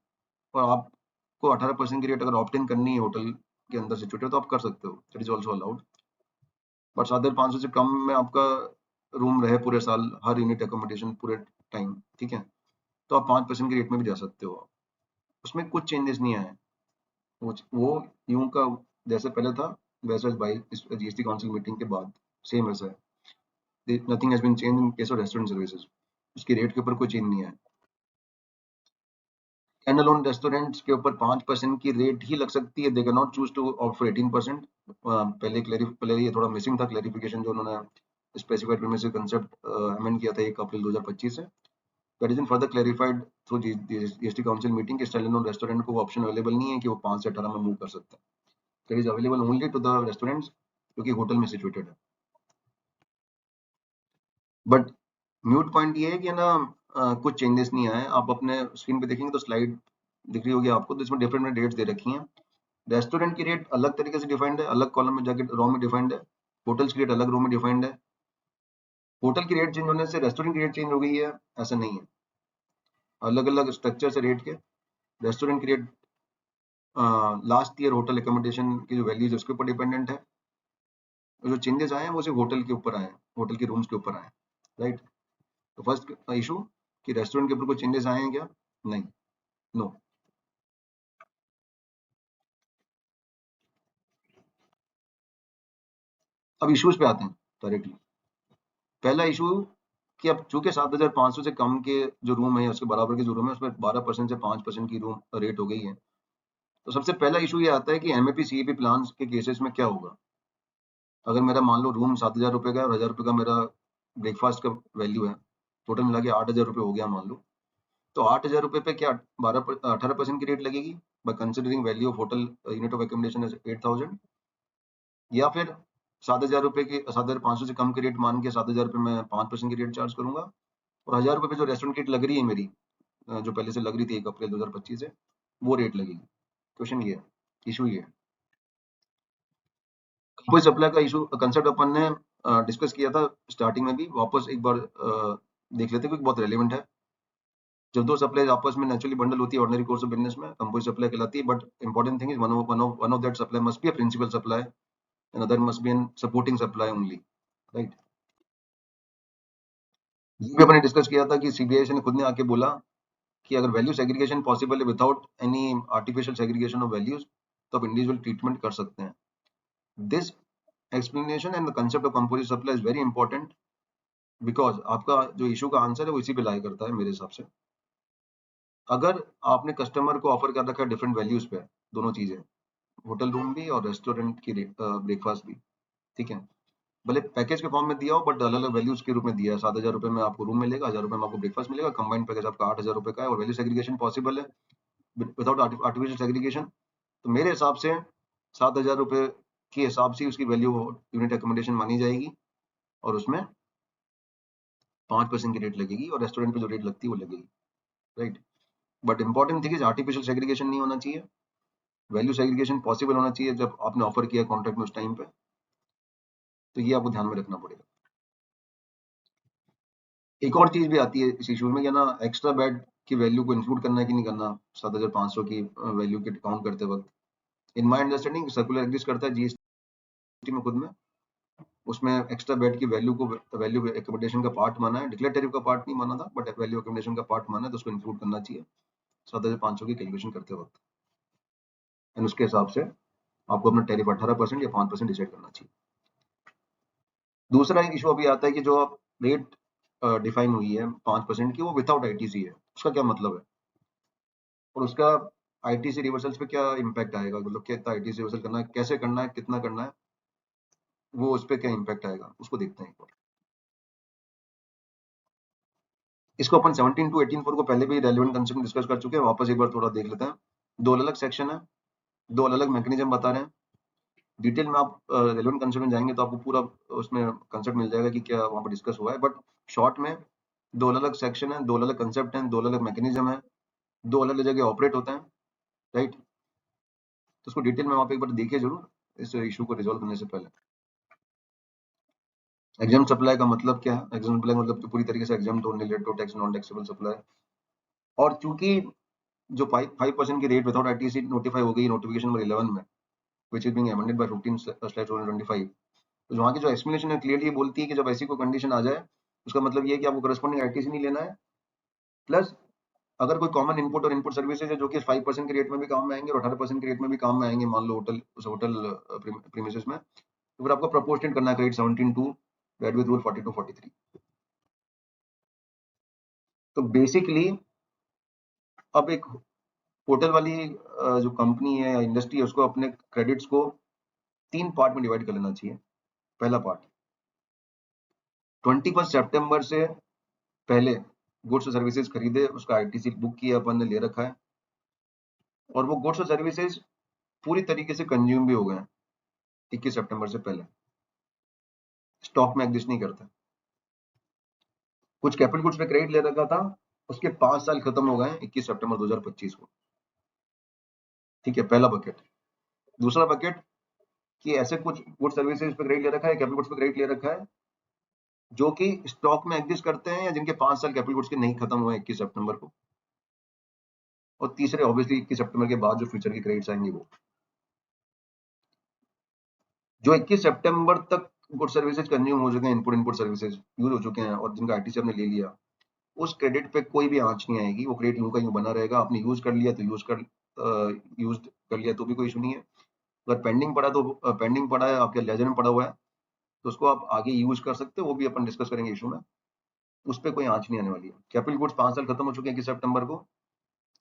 और आपको 18% की रेट अगर ऑप्ट इन करनी है होटल के अंदर सिचुएटेड, तो आप कर सकते हो, that is also allowed. But 7,500 से कम में आपका रूम रहे पूरे साल, हर यूनिट एकोमोडेशन पूरे टाइम, ठीक है, तो आप 5% की रेट में भी जा सकते हो। उसमें कुछ चेंजेस नहीं आए, वो यूं का जैसे पहले था वैसा बाई जीएसटी काउंसिल मीटिंग के बाद सेम वैसा है। Nothing has been change in case of restaurant services. उसकी रेट के ऊपर कोई चेंज नहीं आया। स्टैंड अलोन रेस्टोरेंट्स के ऊपर 5% की रेट ही लग सकती है। They can not choose to opt for 18%। पहले ये थोड़ा मिसिंग था क्लैरिफिकेशन जो उन्होंने स्पेसिफाइड प्रीमिसेस कंसेप्ट अमेंड किया था 1 अप्रैल 2025 से। That is in further clarified through GST council meeting के स्टैंड अलोन रेस्टोरेंट को ऑप्शन अवेलेबल नहीं है कि वो 5 से 18 में मूव कर सकता है। That is available only to the restaurants जो कि होटल में सिचुएटेड है। बट म्यूट पॉइंट ये है कि ना कुछ चेंजेस नहीं आए। आप अपने स्क्रीन पे देखेंगे तो स्लाइड दिख रही होगी आपको, तो इसमें डिफरेंट डेट्स दे रखी हैं। रेस्टोरेंट की रेट अलग तरीके से डिफाइंड है, अलग कॉलम में जाके रॉ में डिफाइंड है। होटल्स की रेट अलग रो में डिफाइंड है। होटल की रेट चेंज होने से रेस्टोरेंट की रेट चेंज हो गई है, ऐसा नहीं है। अलग अलग स्ट्रक्चर से रेट के रेस्टोरेंट की rate last year hotel accommodation की जो वैल्यूज है उसके ऊपर डिपेंडेंट है। जो चेंजेस आए हैं वो सिर्फ होटल के ऊपर आए हैं, होटल के रूम्स के ऊपर आए हैं, राइट। तो फर्स्ट इशू कि रेस्टोरेंट के ऊपर कोई चेंजेस आए हैं क्या, नहीं, नो। अब इश्यूज पे आते हैं डायरेक्टली। पहला इशू कि अब चूंकि 7,500 से कम के जो रूम है उसके बराबर के जो रूम है उसमें 12% से 5% की रूम रेट हो गई है। तो सबसे पहला इशू ये आता है कि एमएपी सीएपी प्लान के केसेस में क्या होगा। अगर मेरा मान लो रूम 7,000 रुपए का है और 1,000 रुपए का मेरा ब्रेकफास्ट का वैल्यू है, टोटल मिला के 8,000 रुपए हो गया मान लो, तो 8,000 रुपए पे क्या 18% की रेट लगेगी by considering value of hotel unit of accommodation as 8,000, या फिर ₹7,000 की 7,500 से कम की रेट मान के 7,000 मैं 5% की रेट चार्ज करूंगा, और ₹1,000 पे जो रेस्टोरेंट की रेट लग रही है मेरी, जो पहले से लग रही थी 1 अप्रैल 2025 से, वो रेट लगेगी। क्वेश्चन ये है, इशू ये है। कंपोजिट सप्लाई का इशू कंसेप्ट अपन ने डिस्कस किया था स्टार्टिंग में भी, वापस एक बार देख लेते हैं क्योंकि बहुत रेलिवेंट है। जब दो सप्लाईज आपस में नेचुरली बंडल होती है ऑर्डिनरी कोर्स ऑफ बिजनेस में, कंपोजिट सप्लाई कहलाती है, but important thing is one of that supply must be a principal supply and other must be an supporting supply only, right. ये भी अपने डिस्कस किया था कि सीबीआई ने खुद ने आके बोला कि अगर वैल्यू सेग्रीगेशन पॉसिबल है without any artificial segregation of values, तो आप इंडिविजुअल ट्रीटमेंट कर सकते हैं। This explanation and the concept of composite supply is very important, because आपका जो इशू का आंसर है वो इसी पे लाई करता है मेरे हिसाब से। अगर आपने कस्टमर को ऑफर कर रखा है डिफरेंट वैल्यूज पे, दोनों चीजें, होटल रूम भी और रेस्टोरेंट की ब्रेकफास्ट भी, ठीक है, भले पैकेज के फॉर्म में दिया हो बट अलग अलग वैल्यूज के रूप में दिया है। ₹7,000 में आपको रूम मिलेगा, ₹1,000 में आपको ब्रेकफास्ट मिलेगा, कंबाइंड पैकेज आपका ₹8,000 का है, और वैल्यू सेग्रीगेशन पॉसिबल है विदाउट आर्टिफिशियल सेग्रीगेशन। तो मेरे हिसाब से ₹7,000 के हिसाब से उसकी वैल्यू यूनिट एकोमोडेशन मानी जाएगी, और उसमें 5% की रेट लगेगी, और रेस्टोरेंट पे जो रेट लगती है वो लगेगी, right. But important thing is artificial segregation नहीं होना चाहिए, वैल्यू सेग्रीगेशन पॉसिबल होना चाहिए जब आपने ऑफर किया कॉन्ट्रैक्ट में उस टाइम पे। तो ये आपको ध्यान में रखना पड़ेगा। एक और चीज भी आती है इस इशू में, क्या ना, एक्स्ट्रा बेड की वैल्यू को इंक्लूड करना है कि नहीं करना 7,500 की वैल्यू के काउंट करते वक्त। In my understanding circular exist करता है जीएसटी में खुद में, उसमें एक्स्ट्रा बेड की वैल्यू को वैल्यू एकोमोडेशन का पार्ट माना है, डिक्लेयर टैरिफ का पार्ट नहीं माना था, बट वैल्यू एकोमोडेशन का पार्ट माना है, तो उसको इंक्लूड करना चाहिए 7,500 की कैलकुलेशन करते वक्त, एंड उसके हिसाब से आपको अपना टैरिफ 18% या 5% डिसाइड करना चाहिए। दूसरा एक इशू अभी आता है कि जो आप रेट डिफाइन हुई है 5% की, वो विदाउट आईटीसी है, उसका क्या मतलब है, और उसका आईटीसी रिवर्सल्स पे क्या इम्पैक्ट आएगा, मतलब कितना आईटीसी रिवर्सल करना है, कैसे करना है, कितना करना है, वो उस पर क्या इम्पैक्ट आएगा, उसको देखते हैं एक बार। इसको अपन 17 टू 18 को पहले भी रेलिवेंट कंसेप्ट डिस्कस कर चुके हैं, वापस एक बार थोड़ा देख लेते हैं। दो अलग सेक्शन है, दो अलग मैकेनिज्म बता रहे हैं। डिटेल में आप रेलिवेंट कंसेप्ट में जाएंगे तो आपको पूरा उसमें कंसेप्ट मिल जाएगा कि क्या वहां पर डिस्कस हुआ है, बट शॉर्ट में दो अलग सेक्शन है, दो अलग कंसेप्ट हैं, दो अलग मैकेनिज्म है, दो अलग जगह ऑपरेट होते हैं, राइट। तो उसको डिटेल में वहां पे एक बार देखिए जरूर इस इशू को रिजॉल्व करने से पहले। एग्जाम सप्लाई का मतलब क्या है, एग्जाम सप्लाई मतलब तो पूरी तरीके से exam to related to tax non taxable supply, और चूंकि जो 5% की रेट विदाउट आईटीसी नोटिफाई हो गई नोटिफिकेशन नंबर 11 में, which is being amended bye 15/2025, तो वहां की जो एक्सप्लेनेशन है क्लियरली बोलती है कि जब ऐसी कोई कंडीशन आ जाए, उसका मतलब ये है कि आपको करस्पॉन्डिंग आईटीसी नहीं लेना है, प्लस अगर कोई कॉमन इनपुट और इनपुट सर्विसेज है जो कि 5% के रेट में भी काम में आएंगे और 18% के रेट में भी काम में आएंगे, मान लो होटल, उस होटल प्रीमिसेस में, तो फिर आपको प्रपोर्शनेट करना है credit 17 to that with rule 4243। तो बेसिकली अब एक होटल वाली जो कंपनी है या इंडस्ट्री है, उसको अपने क्रेडिट्स को 3 पार्ट में डिवाइड कर लेना चाहिए। पहला पार्ट, 21 सितंबर से पहले गुड्स और सर्विसेज खरीदे, उसका आईटीसी बुक किया अपन ने, ले रखा है, और वो गुड्स और सर्विसेज पूरी तरीके से कंज्यूम भी हो गए हैं 21 सितंबर से पहले, स्टॉक में एग्जिस्ट नहीं करता। कुछ कैपिटल गुड्स पे क्रेडिट ले रखा था, उसके 5 साल खत्म हो गए 21 सितंबर 2025 को, ठीक है, पहला बकेट। दूसरा बकेट कि ऐसे कुछ गुड सर्विसेज पे क्रेडिट ले रखा है, कैपिटल गुड्स पे क्रेडिट ले रखा है, जो कि स्टॉक में एग्जिस्ट करते हैं या जिनके 5 साल कैपिटल गुड्स के नहीं खत्म हुए 21 सितंबर को, और तीसरे ऑब्वियसली 21 सितंबर के बाद जो फ्यूचर की क्रेडिट्स आएंगे वो, जो 21 सितंबर तक गुड सर्विसेज कंज्यूम हो चुके हैं, इनपुट इनपुट सर्विसेज यूज हो चुके हैं और जिनका आईटीसी आपने ले लिया, उस क्रेडिट पे कोई भी आंच नहीं आएगी, वो क्रेडिट यूं का यूं बना रहेगा। आपने यूज कर लिया तो यूज कर लिया तो भी कोई इशू नहीं है, अगर पेंडिंग पड़ा तो पेंडिंग पड़ा है, आपके लेजर में पड़ा हुआ है, तो उसको आप आगे यूज कर सकते हो, वो भी अपन डिस्कस करेंगे इशू में, उस पर कोई आंच नहीं आने वाली है। कैपिटल गुड्स 5 साल खत्म हो चुके हैं 21 सितंबर को,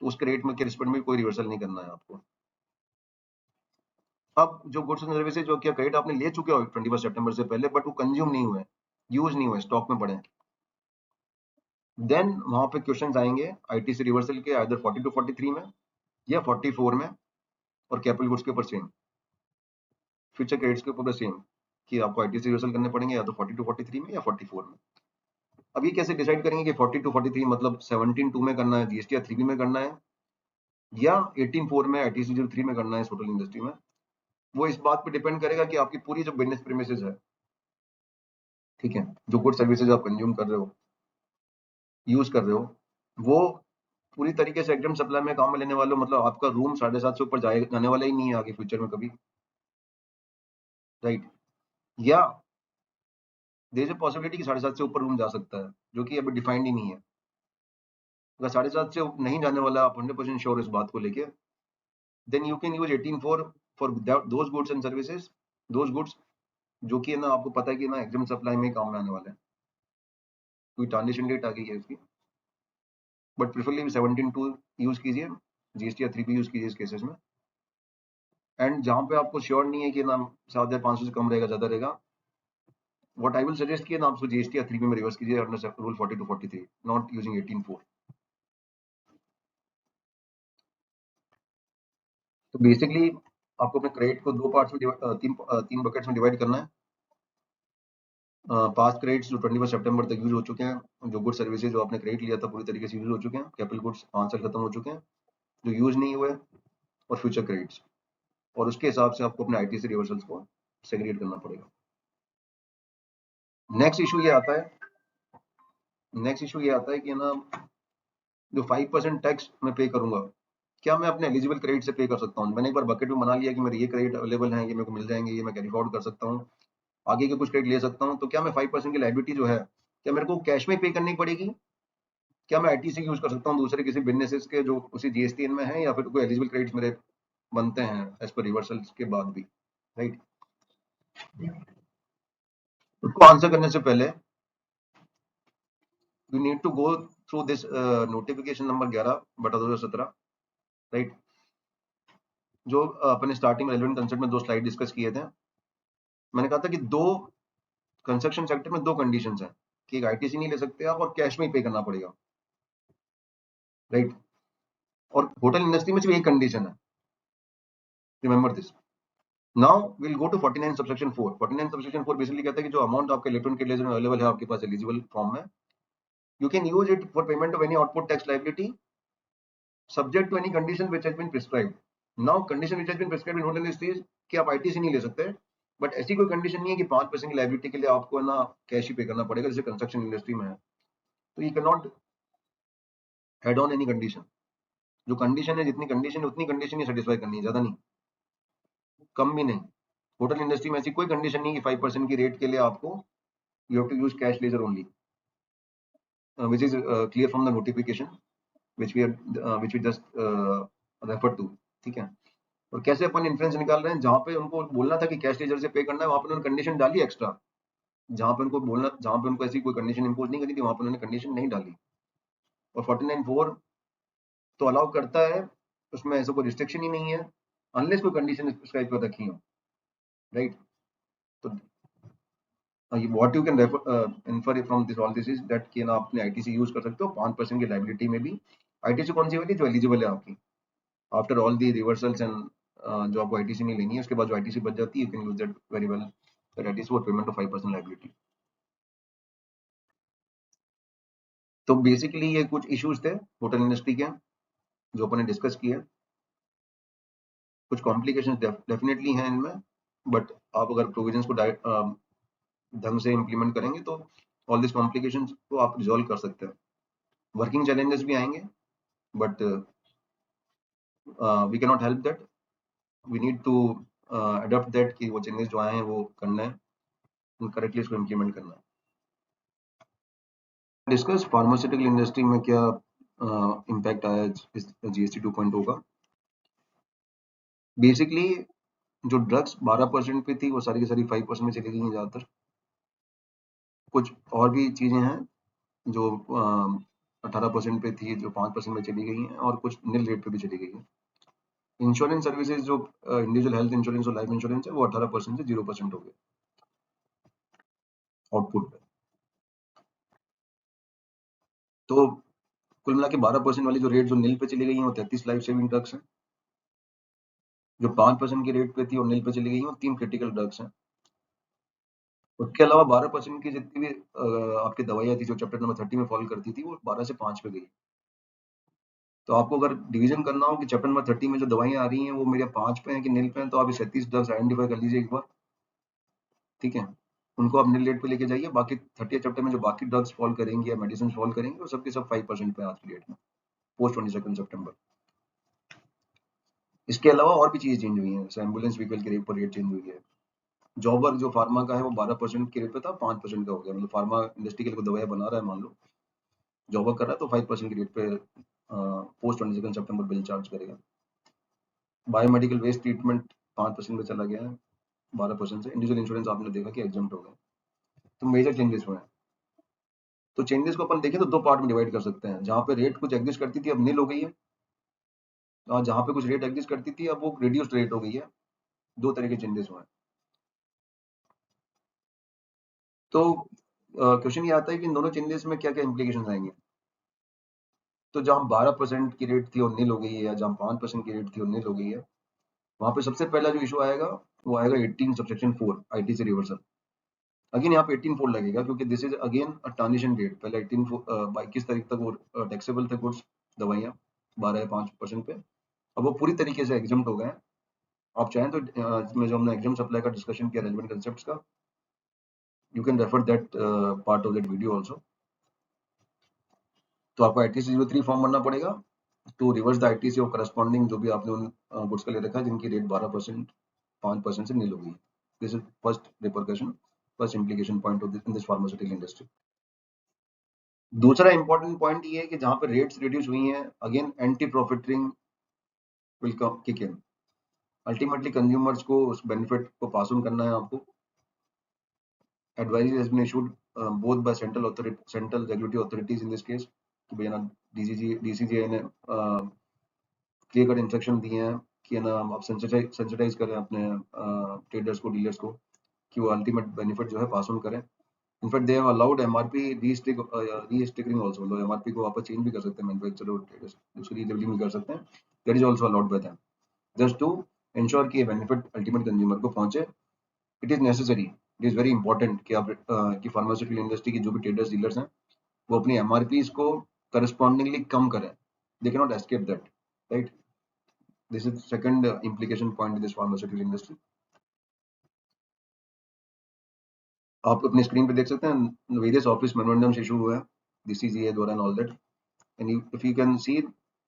तो उसके रेट में के रिस्पेक्ट में कोई रिवर्सल नहीं करना है आपको। अब जो गुड्स एंड सर्विसेज जो क्या क्रेडिट आपने ले चुके हो 21 सितंबर से पहले, बट वो कंज्यूम नहीं हुए, यूज नहीं हुए, स्टॉक में पड़े हैं, देन वहां पे क्वेश्चन आएंगे आईटीसी रिवर्सल के, आइदर 42 43 में या 44 में, और कैपिटल गुड्स के ऊपर सेम, फ्यूचर क्रेडिट्स के ऊपर सेम। कि आपको आईटीसी रिवर्सल करने पड़ेंगे या तो 42 43 में या 44 में। अब ये कैसे डिसाइड करेंगे कि 42 43 मतलब 17(2) में करना है जीएसटी 3B में करना है या 18(4) में आईटीसी 03 में करना है इस होटल इंडस्ट्री में? वो इस बात पे डिपेंड करेगा कि आपकी पूरी जो बिजनेस प्रीमिसेस है, ठीक है, जो गुड सर्विसेज आप कंज्यूम कर रहे हो, यूज कर रहे हो, वो पूरी तरीके से एकदम सप्लाई में काम में लेने वालों, मतलब आपका रूम 750 से ऊपर जाने वाला ही नहीं है आगे फ्यूचर में कभी, राइट? या देयर इज अ पॉसिबिलिटी कि 750 से ऊपर रूम जा सकता है, जो कि अभी डिफाइंड ही नहीं है। अगर 750 से नहीं जाने वाला, आप 100% श्योर इस बात को लेके, then you can use 18(4) for those goods and services, those goods जो कि है ना आपको पता है कि ना एग्जाम सप्लाई में काम में आने वाले हैं, कोई ट्रांजिशन डेट आ गई है उसकी, बट प्रेफरली 17(2) यूज कीजिए, जीएसटी या 3B यूज कीजिए इस केसेस में। एंड जहां पे आपको श्योर नहीं है कि ना 7,500 से कम रहेगा, ज्यादा रहेगा, व्हाट आई विल सजेस्ट कि ना आपको जीएसटी या 3B में रिवर्स कीजिए अंडर रूल 42 43, नॉट यूजिंग 18(4). तो बेसिकली आपको अपने क्रेडिट को दो पार्ट्स में तीन बकेट्स में डिवाइड करना है। पास्ट क्रेडिट्स जो 21 सितंबर तक यूज हो चुके हैं, जो गुड सर्विसेज जो आपने क्रेडिट लिया था पूरी तरीके से यूज हो चुके हैं, कैपिटल गुड्स 5 साल खत्म हो चुके हैं, जो यूज नहीं हुए, और फ्यूचर क्रेडिट्स, और उसके हिसाब से आपको अपने आईटीसी रिवर्सल्स को सेग्रीगेट करना पड़ेगा। नेक्स्ट इशू ये आता है, कि ना जो 5% टैक्स मैं पे करूंगा, क्या मैं अपने एलिजिबल क्रेडिट से पे कर सकता हूँ? मैंने एक बार बकेट में बना लिया कि मेरे ये क्रेडिट अवेलेबल हैं, ये मेरे को मिल जाएंगे, ये मैं कैरी फॉरवर्ड कर सकता हूँ, आगे के कुछ क्रेडिट ले सकता हूँ, तो क्या मैं 5% की लायबिलिटी जो है, क्या मेरे को कैश में पे करनी पड़ेगी? क्या मैं आईटीसी यूज कर सकता हूँ दूसरे किसी बिजनेसेस के जो उसी जीएसटी में है, या फिर कोई एलिजिबल क्रेडिट्स मेरे बनते हैं एज पर रिवर्सल्स के बाद भी, राइट? उसको आंसर करने से पहले you need to go through this notification number 11/2017, right? जो अपने स्टार्टिंग रेलेवेंट कंसेप्ट में 2 स्लाइड डिस्कस किए थे। मैंने कहा था कि दो कंस्ट्रक्शन सेक्टर में 2 कंडीशंस हैं कि एक आईटीसी नहीं ले सकते आप और कैश में ही पे करना पड़ेगा, राइट? और होटल इंडस्ट्री में सिर्फ एक कंडीशन है, remember this. Now will go to 49 subsection 4। 49 subsection 4 basically कहता है कि जो अमाउंट आपके इलेक्ट्रॉनिक के लिए अवेलेबल है आपके पास एलिजिबल फॉर्म में, you can use it for payment of any output tax liability subject to any condition which has been prescribed. Now condition which has been prescribed in hotel industry is कि आप ITC नहीं ले सकते, but ऐसी कोई condition नहीं है कि 5% की लाइबिलिटी के लिए आपको ना कैश ही पे करना पड़ेगा, जैसे कंस्ट्रक्शन इंडस्ट्री में है। तो you can not add on any condition. जो कंडीशन है, जितनी कंडीशन है उतनी कंडीशन ही सेटिस्फाई करनी है, ज्यादा नहीं, कम भी नहीं। होटल इंडस्ट्री में ऐसी कोई कंडीशन नहीं कि 5% की रेट के लिए आपको you have to use cash ledger only, which is clear from the notification which we just refer to, ठीक है? और कैसे अपन इन्फ्लुएंस निकाल रहे हैं, जहां पे उनको बोलना था कि कैश लेजर से पे करना है, वहां पर उन्होंने कंडीशन डाली एक्स्ट्रा, जहां पे उनको ऐसी कोई कंडीशन इंपोज नहीं करी थी, वहां पर उन्होंने कंडीशन नहीं डाली। और 49(4) तो अलाउ करता है, उसमें ऐसा कोई रिस्ट्रिक्शन ही नहीं है अनलेस कोई कंडीशन प्रिस्क्राइब कर रखी हो, राइट? तो what you can infer from this all this is that कि ना अपने आईटीसी यूज कर सकते हो 5% की लायबिलिटी में भी। आईटीसी कौन सी वाली जो एलिजिबल है आपकी after all the reversals and जो आपको आईटीसी नहीं लेनी है, उसके बाद जो आईटीसी बच जाती है you can use that very well, that is for payment of 5% liability. तो बेसिकली ये कुछ इश्यूज थे होटल इंडस्ट्री के जो अपन ने डिस्कस किए। कुछ कॉम्प्लिकेशंस डेफिनेटली हैं इनमें, बट आप अगर प्रोविजंस को ढंग से इम्प्लीमेंट करेंगे तो ऑल दिस कॉम्प्लिकेशंस को आप रिजॉल्व कर सकते हैं। वर्किंग चैलेंजेस भी आएंगे, but we can not help that, we need to adopt that कि वो चेंजेस जो आए हैं वो करना है, करेक्टली इसको इम्प्लीमेंट करना है। डिस्कस फार्मास्यूटिकल इंडस्ट्री में क्या इम्पैक्ट आया इस जीएसटी 2.0 का। बेसिकली जो ड्रग्स 12% पे थी वो सारी की सारी 5% में चली गई हैं ज्यादातर। कुछ और भी चीजें हैं जो 18% पे थी, जो 5% में चली गई हैं, और कुछ नील रेट पे भी चली गई है। इंश्योरेंस सर्विसेज जो इंडिविजुअल हेल्थ इंश्योरेंस और लाइफ इंश्योरेंस है वो 18% से 0% हो गए आउटपुट पे। तो कुल मिला के 12% वाली जो रेट जो नील पे चली गई है वो 33 लाइफ सेविंग ड्रग्स हैं। जो 5% की रेट पे थी और नील पे चली गई है वो 3 क्रिटिकल ड्रग्स हैं। उसके अलावा 12% की जितनी भी आपकी दवाइयाँ थी जो चैप्टर नंबर 30 में फॉल करती थी, वो 12 से 5 पे गई। तो आपको अगर डिवीजन करना हो कि चैप्टर नंबर 30 में जो दवाइयाँ आ रही हैं वो मेरे 5 पे हैं कि नील पे हैं, तो आप 37 ड्रग्स आइडेंटिफाई कर लीजिए एक बार, ठीक है? उनको आप नील रेट पे लेके जाइए, बाकी 30 चैप्टर में जो बाकी ड्रग्स फॉल करेंगी या मेडिसिन फॉल करेंगी, वो सब के सब 5% पे आज की डेट में, पोस्ट 22 सितंबर। इसके अलावा और भी चीजें चेंज हुई हैं, जैसे एम्बुलेंस व्हीकल के रेट पर रेट चेंज हुई है। जॉबर जो फार्मा का है वो 12% के रेट पे था, 5% का हो गया। मतलब फार्मा इंडस्ट्री के लिए दवाइयाँ बना रहा है, मान लो जॉबर कर रहा है, तो 5% के रेट पे पोस्ट 22 सितंबर बिल चार्ज करेगा। बायोमेडिकल वेस्ट ट्रीटमेंट 5% पे चला गया है 12% से। इंडिविजुअल इंश्योरेंस आपने देखा कि एग्जम्प्ट हो गया। तो मेजर चेंजेस हुए हैं। तो चेंजेस को अपन देखें तो दो पार्ट में डिवाइड कर सकते हैं। जहाँ पे रेट कुछ एग्जिस्ट करती थी अब नील हो गई है, और जहाँ पे कुछ रेट एग्जिस्ट करती थी अब वो रिड्यूस्ड रेट हो गई है। दो तरह के चेंजेस हुए हैं। तो क्वेश्चन ये आता है कि इन दोनों चेंजेस में क्या क्या इंप्लीकेशन आएंगे। तो जहाँ 12% की रेट थी और नील हो गई है, या जहाँ 5% की रेट थी और नील हो गई है, वहां पे सबसे पहला जो इशू आएगा वो आएगा 18 सबसेक्शन 4 आईटीसी रिवर्सल। अगेन यहाँ पे 18 लगेगा क्योंकि this is again a transition date. पहले 21 तारीख तक वो टैक्सेबल थे गुड्स, दवाइयाँ 12 या 5% पे। अब वो पूरी तरीके से एग्जम्प्ट हो गए हैं। आप चाहें तो इसमें जो हमने एग्जाम सप्लाई का डिस्कशन किया रेलेवेंट कंसेप्ट्स का, you can refer that part of that video also. तो आपको आईटीसी 03 फॉर्म भरना पड़ेगा टू रिवर्स द आईटीसी और करस्पॉन्डिंग जो भी आपने उन गुड्स का ले रखा है जिनकी रेट 12% 5% से नील हो गई। This is first repercussion, first implication point of in this pharmaceutical industry. दूसरा इंपॉर्टेंट पॉइंट ये है कि जहां पर रेट्स रिड्यूस हुई हैं, again anti profiteering will kick in. Ultimately consumers को उस बेनिफिट को पास ऑन करना है आपको। Advisory has been issued both by central regulatory authorities in this case कि भैया ना DCGI ने क्लियर कट इंस्ट्रक्शन दिए हैं कि ना आप सेंसिटाइज करें अपने ट्रेडर्स को, डीलर्स को, कि वो अल्टीमेट बेनिफिट जो है पास ऑन करें। In fact they have allowed MRP restickering also. मतलब एमआरपी को वापस चेंज भी कर सकते हैं मैन्युफैक्चरर और ट्रेडर्स, उसकी रीलेबलिंग भी कर सकते हैं। That is also allowed by them just to ensure कि ये बेनिफिट अल्टीमेट कंज्यूमर को पहुंचे। It is necessary, it is very important कि आप कि फार्मास्यूटिकल इंडस्ट्री की जो भी ट्रेडर्स डीलर्स हैं वो अपनी एमआरपीज को करस्पॉन्डिंगली कम करें। दे can not escape that, right? This is second implication point in this pharmaceutical industry. आप अपने स्क्रीन पे देख सकते हैं वेरियस ऑफिस मेमोरेंडम्स इशू हुए हैं डीसीजीए द्वारा and all that. And if you can see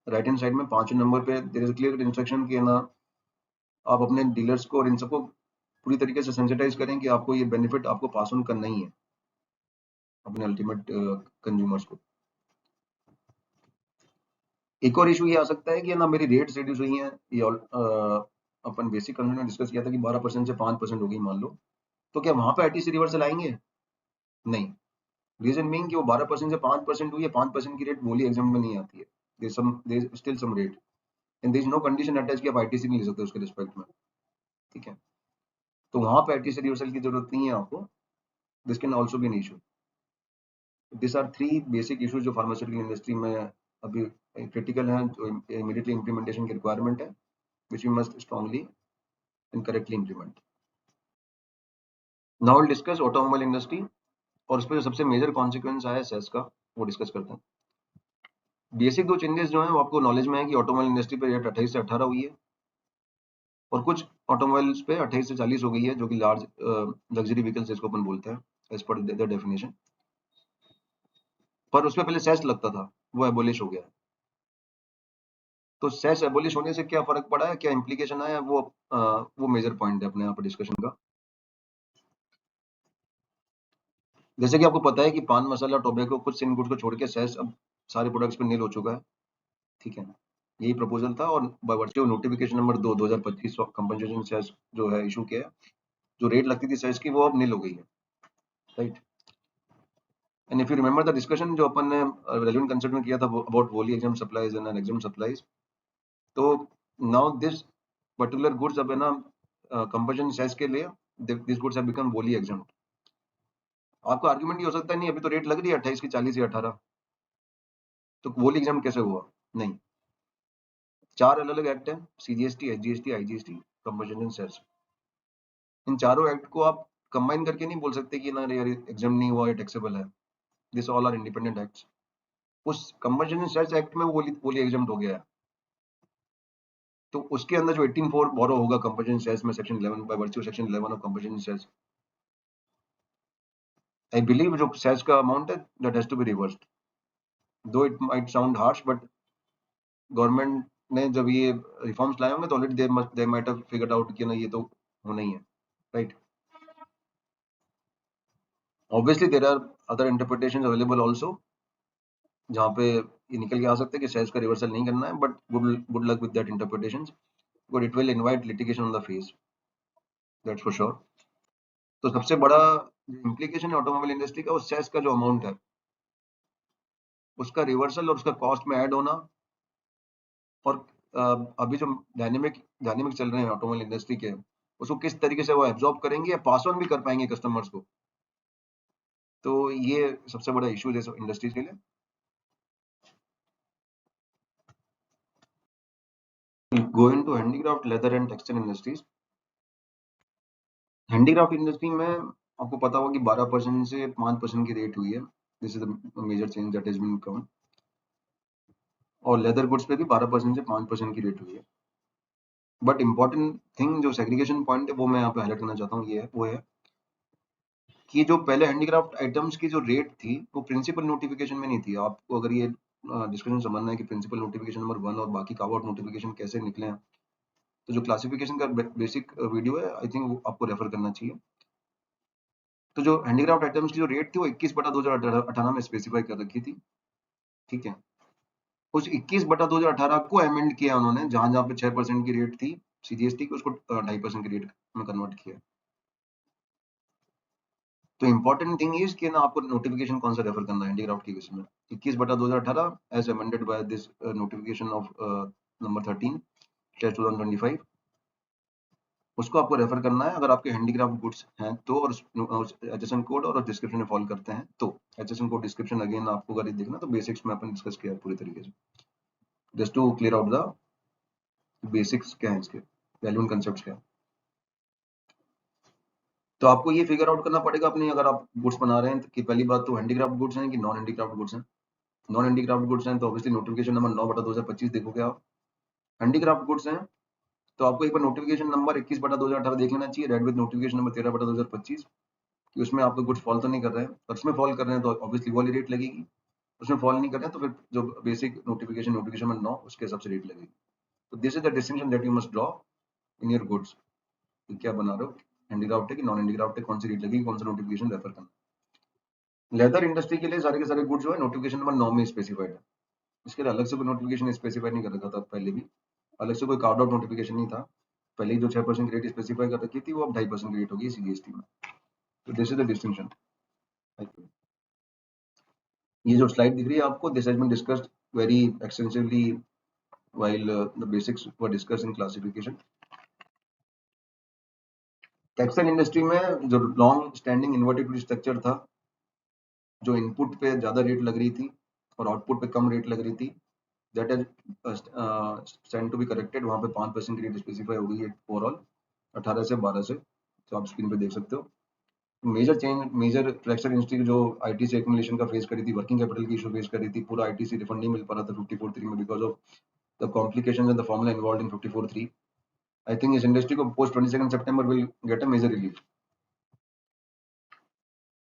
right hand side में 5 नंबर पे there is a clear instruction कि ना आप अपने डीलर्स को और इन सबको पूरी तरीके से सेंसिटाइज करें कि आपको ये बेनिफिट आपको पास ऑन करना ही है अपने अल्टीमेट कंज्यूमर्स को। एक और इशू ये आ सकता है कि ना मेरी रेट्स रिड्यूस हुई हैं, ये अपन बेसिक कंसेप्ट में डिस्कस किया था कि 12% से 5% हो गई मान लो, तो क्या वहां पे आईटीसी रिवर्सल आएंगे? नहीं। रीजन बीइंग कि वो 12% से 5% हुई है, 5% की रेट बोली एग्जाम में नहीं आती है। There still some rate and there is no condition attach कि आप आईटीसी नहीं ले सकते उसके रिस्पेक्ट में, ठीक है? तो वहां पे आईटीसी रिवर्सल की जरूरत नहीं है आपको। This can also be an issue. This are three basic issues जो फार्मास्यूटिकल इंडस्ट्री में अभी क्रिटिकल हैं, जो इमीडिएटली इंप्लीमेंटेशन की रिक्वायरमेंट है, which we must strongly and correctly implement. Now we'll discuss automobile industry और उस पर जो सबसे मेजर कॉन्सिक्वेंस आया सेस का वो डिस्कस करते हैं। बेसिक दो चेंजेस जो हैं वो आपको नॉलेज में है कि ऑटोमोबाइल इंडस्ट्री पे रेट 28 से 18 हुई है और कुछ ऑटोमोबाइल्स पे 28 से 40 हो गई है, जो कि लार्ज लग्जरी व्हीकल्स जिसको अपन बोलते हैं एज पर द डेफिनेशन। पर उसमें पहले सेस लगता था, वो एबोलिश हो गया है। तो सेस एबोलिश होने से क्या फर्क पड़ा है, क्या इंप्लीकेशन आया, वो मेजर पॉइंट है अपने यहाँ पर डिस्कशन का। जैसे कि आपको पता है कि पान मसाला, टोबैको, कुछ सिंह गुड्स को छोड़ के सेस अब सारे प्रोडक्ट्स पे नील हो चुका है, ठीक है? यही प्रपोजल था और by virtue notification number 2 2025 compensation cess जो है इशू किया है, जो रेट लगती थी सेस की वो अब नील हो गई है, right? And if you remember the discussion जो अपन ने रेलेवेंट कंसेप्ट में किया था अबाउट वोली exam supplies and exam supplies, तो नाउ दिस पर्टिकुलर गुड्स अब है ना कंपनसेशन सेस के लिए दिस गुड्स हैव बिकम वोली एग्जाम। आपका आर्गुमेंट ये हो सकता है नहीं अभी तो रेट लग रही है 28 की 40 या 18, तो वोली एग्जाम कैसे हुआ? नहीं, चार अलग अलग एक्ट है, CGST, SGST, IGST, compensation cess. इन चारों एक्ट को आप कंबाइन करके नहीं बोल सकते कि ना यार एग्जाम नहीं हुआ, ये टैक्सेबल है। This all are independent acts. उस कंपनसेशन सेस एक्ट में वो एग्जाम हो गया है, तो उसके अंदर जो 18(4) बोरो होगा कंपनसेशन सेस में section 11 by virtue section 11 of compensation cess, I believe जो सेस का अमाउंट है that has to be reversed, though it might sound harsh, but government ने जब ये रिफॉर्म्स लाए होंगे तो already they might have figured out कि ना ये तो होना ही है, right. Obviously there are other interpretations available also, जहाँ पे ये निकल के आ सकते हैं कि सेस का रिवर्सल नहीं करना है, but good luck with that interpretations, but it will invite litigation on the face, that's for sure. तो सबसे बड़ा इम्प्लीकेशन है ऑटोमोबाइल इंडस्ट्री का, उस सेस का जो अमाउंट है उसका रिवर्सल और उसका कॉस्ट में ऐड होना, और अभी जो डायनेमिक चल रहे हैं ऑटोमोबाइल इंडस्ट्री के, उसको किस तरीके से वो एब्जॉर्ब करेंगे या पास ऑन भी कर पाएंगे कस्टमर्स को, तो ये सबसे बड़ा इशू है इंडस्ट्रीज के लिए। Go into handicraft, leather and textile industries. Handicraft industry में आपको पता होगा कि 12% से 5% की रेट हुई है, this is the major change that has been come, और लेदर गुड्स पे भी 12% से 5% की रेट हुई है। बट इंपॉर्टेंट थिंग जो सेग्रीगेशन पॉइंट है वो मैं यहाँ पे हाईलाइट करना चाहता हूँ, ये है वो है कि जो पहले हैंडीक्राफ्ट आइटम्स की जो रेट थी वो प्रिंसिपल नोटिफिकेशन में नहीं थी। आपको अगर ये डिस्कशन समझना है कि प्रिंसिपल नोटिफिकेशन नंबर 1 और बाकी कार्व आउट नोटिफिकेशन कैसे निकले हैं, तो जो क्लासिफिकेशन का बेसिक वीडियो है आई थिंक वो आपको रेफर करना चाहिए। तो जो हैंडीक्राफ्ट आइटम्स की जो रेट थी वो 21/2018 में स्पेसिफाई कर रखी थी, ठीक है। उस 21/2018 को अमेंड किया उन्होंने, जहां जहां पे 6% की रेट थी सीजीएसटी की, उसको 2.5% की रेट में कन्वर्ट किया। तो इंपॉर्टेंट थिंग इज कि ना आपको नोटिफिकेशन कौन सा रेफर करना है हैंडीक्राफ्ट की केस में, 21/2018 as amended by this notification of number 13/2025, उसको आपको रेफर करना है अगर आपके हैंडीक्राफ्ट गुड्स हैं तो, और एचएसएन कोड और डिस्क्रिप्शन में फॉलो करते हैं तो। एचएसएन कोड डिस्क्रिप्शन अगेन आपको अगर देखना तो बेसिक्स में अपन डिस्कस किया पूरी तरीके से, just to clear out the basics क्या है इसके, वैल्यू एंड कंसेप्ट्स क्या है। तो आपको ये फिगर आउट करना पड़ेगा अपनी, अगर आप गुड्स बना रहे हैं कि पहली बात तो हैंडीक्राफ्ट गुड्स हैं कि नॉन हैंडीक्राफ्ट गुड्स हैं। नॉन हैंडीक्राफ्ट गुड्स हैं तो ऑब्वियसली नोटिफिकेशन नंबर 9/2025 देखोगे आप। हैंडीक्राफ्ट गुड्स हैं तो आपको एक बार नोटिफिकेशन नंबर 21/2018 देख लेना चाहिए, रेड विद नोटिफिकेशन नंबर 13/2025, कि उसमें आपके गुड्स फॉल तो नहीं कर रहे हैं, और उसमें फॉल कर रहे हैं तो ऑब्वियसली वो वाली रेट लगेगी, उसमें फॉल नहीं कर रहे हैं तो फिर जो बेसिक नोटिफिकेशन में 9 उसके हिसाब से रेट लगेगी। तो this is the distinction that you must draw in your goods, क्या बना रहे हो, हैंडीक्राफ्ट है कि नॉन हैंडीक्राफ्ट है, कौन सी रेट लगेगी, कौन सा नोटिफिकेशन रेफर करना। लेदर इंडस्ट्री के लिए सारे के सारे गुड्स जो है नोटिफिकेशन नंबर 9 में स्पेसिफाइड है, इसके लिए अलग से कोई नोटिफिकेशन स्पेसिफाई नहीं कर रखा था पहले भी, अलग से कोई कार्ड आउट नोटिफिकेशन नहीं था। पहले जो 6% की रेट स्पेसिफाई कर रखी थी वो अब 2.5% की रेट होगी सीजीएसटी में। तो दिस इज द डिस्टिंक्शन। ये जो स्लाइड दिख रही है आपको, this has been discussed very extensively while the basics were discussed in classification. Textile industry में जो लॉन्ग स्टैंडिंग इन्वर्टेड स्ट्रक्चर था, जो इनपुट पे ज्यादा रेट लग रही थी और आउटपुट पे कम रेट लग रही थी, that is stand to be corrected. वहां पे 5% की रेट स्पेसिफाई हो गई है ओवरऑल 18 से 12 से, तो आप स्क्रीन पे देख सकते हो। Major change, major textile industry जो आईटीसी एक्यूमुलेशन का फेस करी थी, वर्किंग कैपिटल की इशू फेस करी थी, पूरा आईटीसी रिफंड नहीं मिल पा रहा था 54(3) में because of the complications and the formula involved in 54(3). I think इस इंडस्ट्री को post 22nd September will get a major relief,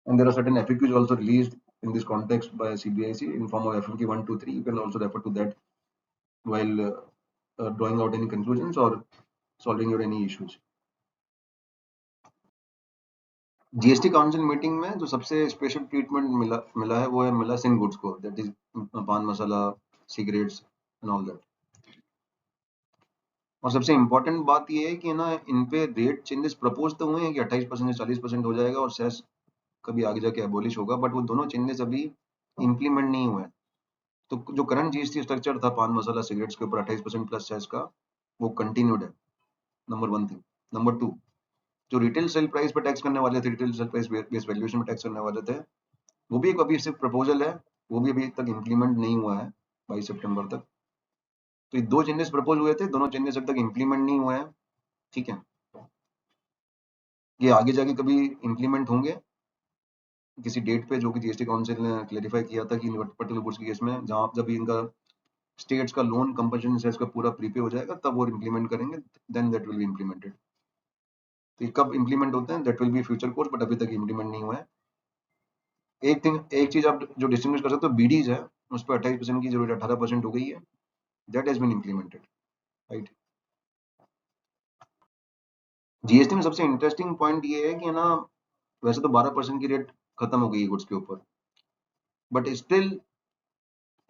and there are certain FAQs also released in this context by CBIC in form of FAQ 1, 2, 3. You can also refer to that while drawing out any conclusions or solving your any issues. GST council meeting में जो सबसे special treatment मिला है वो है मिला Singh goods को, that is पान मसाला, सिगरेट्स एंड ऑल दैट। और सबसे इम्पोर्टेंट बात ये है कि ना इन पे रेट चेंजेस प्रपोज तो हुए हैं कि 28% से 40% हो जाएगा और सेस कभी आगे जाके एबॉलिश होगा, बट वो दोनों चेंजेस अभी इंप्लीमेंट नहीं हुए हैं। तो जो करंट जीएसटी स्ट्रक्चर था पान मसाला सिगरेट्स के ऊपर 28% प्लस सेस का, वो कंटिन्यूड है, नंबर 1 थिंग। नंबर 2, जो रिटेल सेल प्राइस पे टैक्स करने वाले थे, retail sale price base valuation में टैक्स करने वाले थे, वो भी एक अभी सिर्फ प्रपोजल है, वो भी अभी तक इम्प्लीमेंट नहीं हुआ है 22 सितंबर तक। तो ये 2 चेंजेस प्रपोज हुए थे, दोनों चेंजेस अब तक इम्प्लीमेंट नहीं हुए हैं, ठीक है। ये आगे जाके कभी इम्प्लीमेंट होंगे किसी डेट पे, जो कि जीएसटी काउंसिल ने क्लेरिफाई किया था कि पर्टिकुलर गुड्स के केस में जहाँ जब इनका स्टेट्स का लोन कंपल्शन सेस का पूरा प्रीपे हो जाएगा तब वो इम्प्लीमेंट करेंगे, then that will be implemented. तो कब इम्प्लीमेंट होते हैं that will be future course, but अभी तक इम्प्लीमेंट नहीं हुआ है। एक चीज आप जो डिस्टिंग्विश कर सकते हो, बीडीज है उस पर 28% की जरूरत 18% हो गई है, that has been implemented, right. GST में सबसे इंटरेस्टिंग पॉइंट ये है कि ना, वैसे तो 12% की रेट खत्म हो गई है गुड्स के ऊपर, बट स्टिल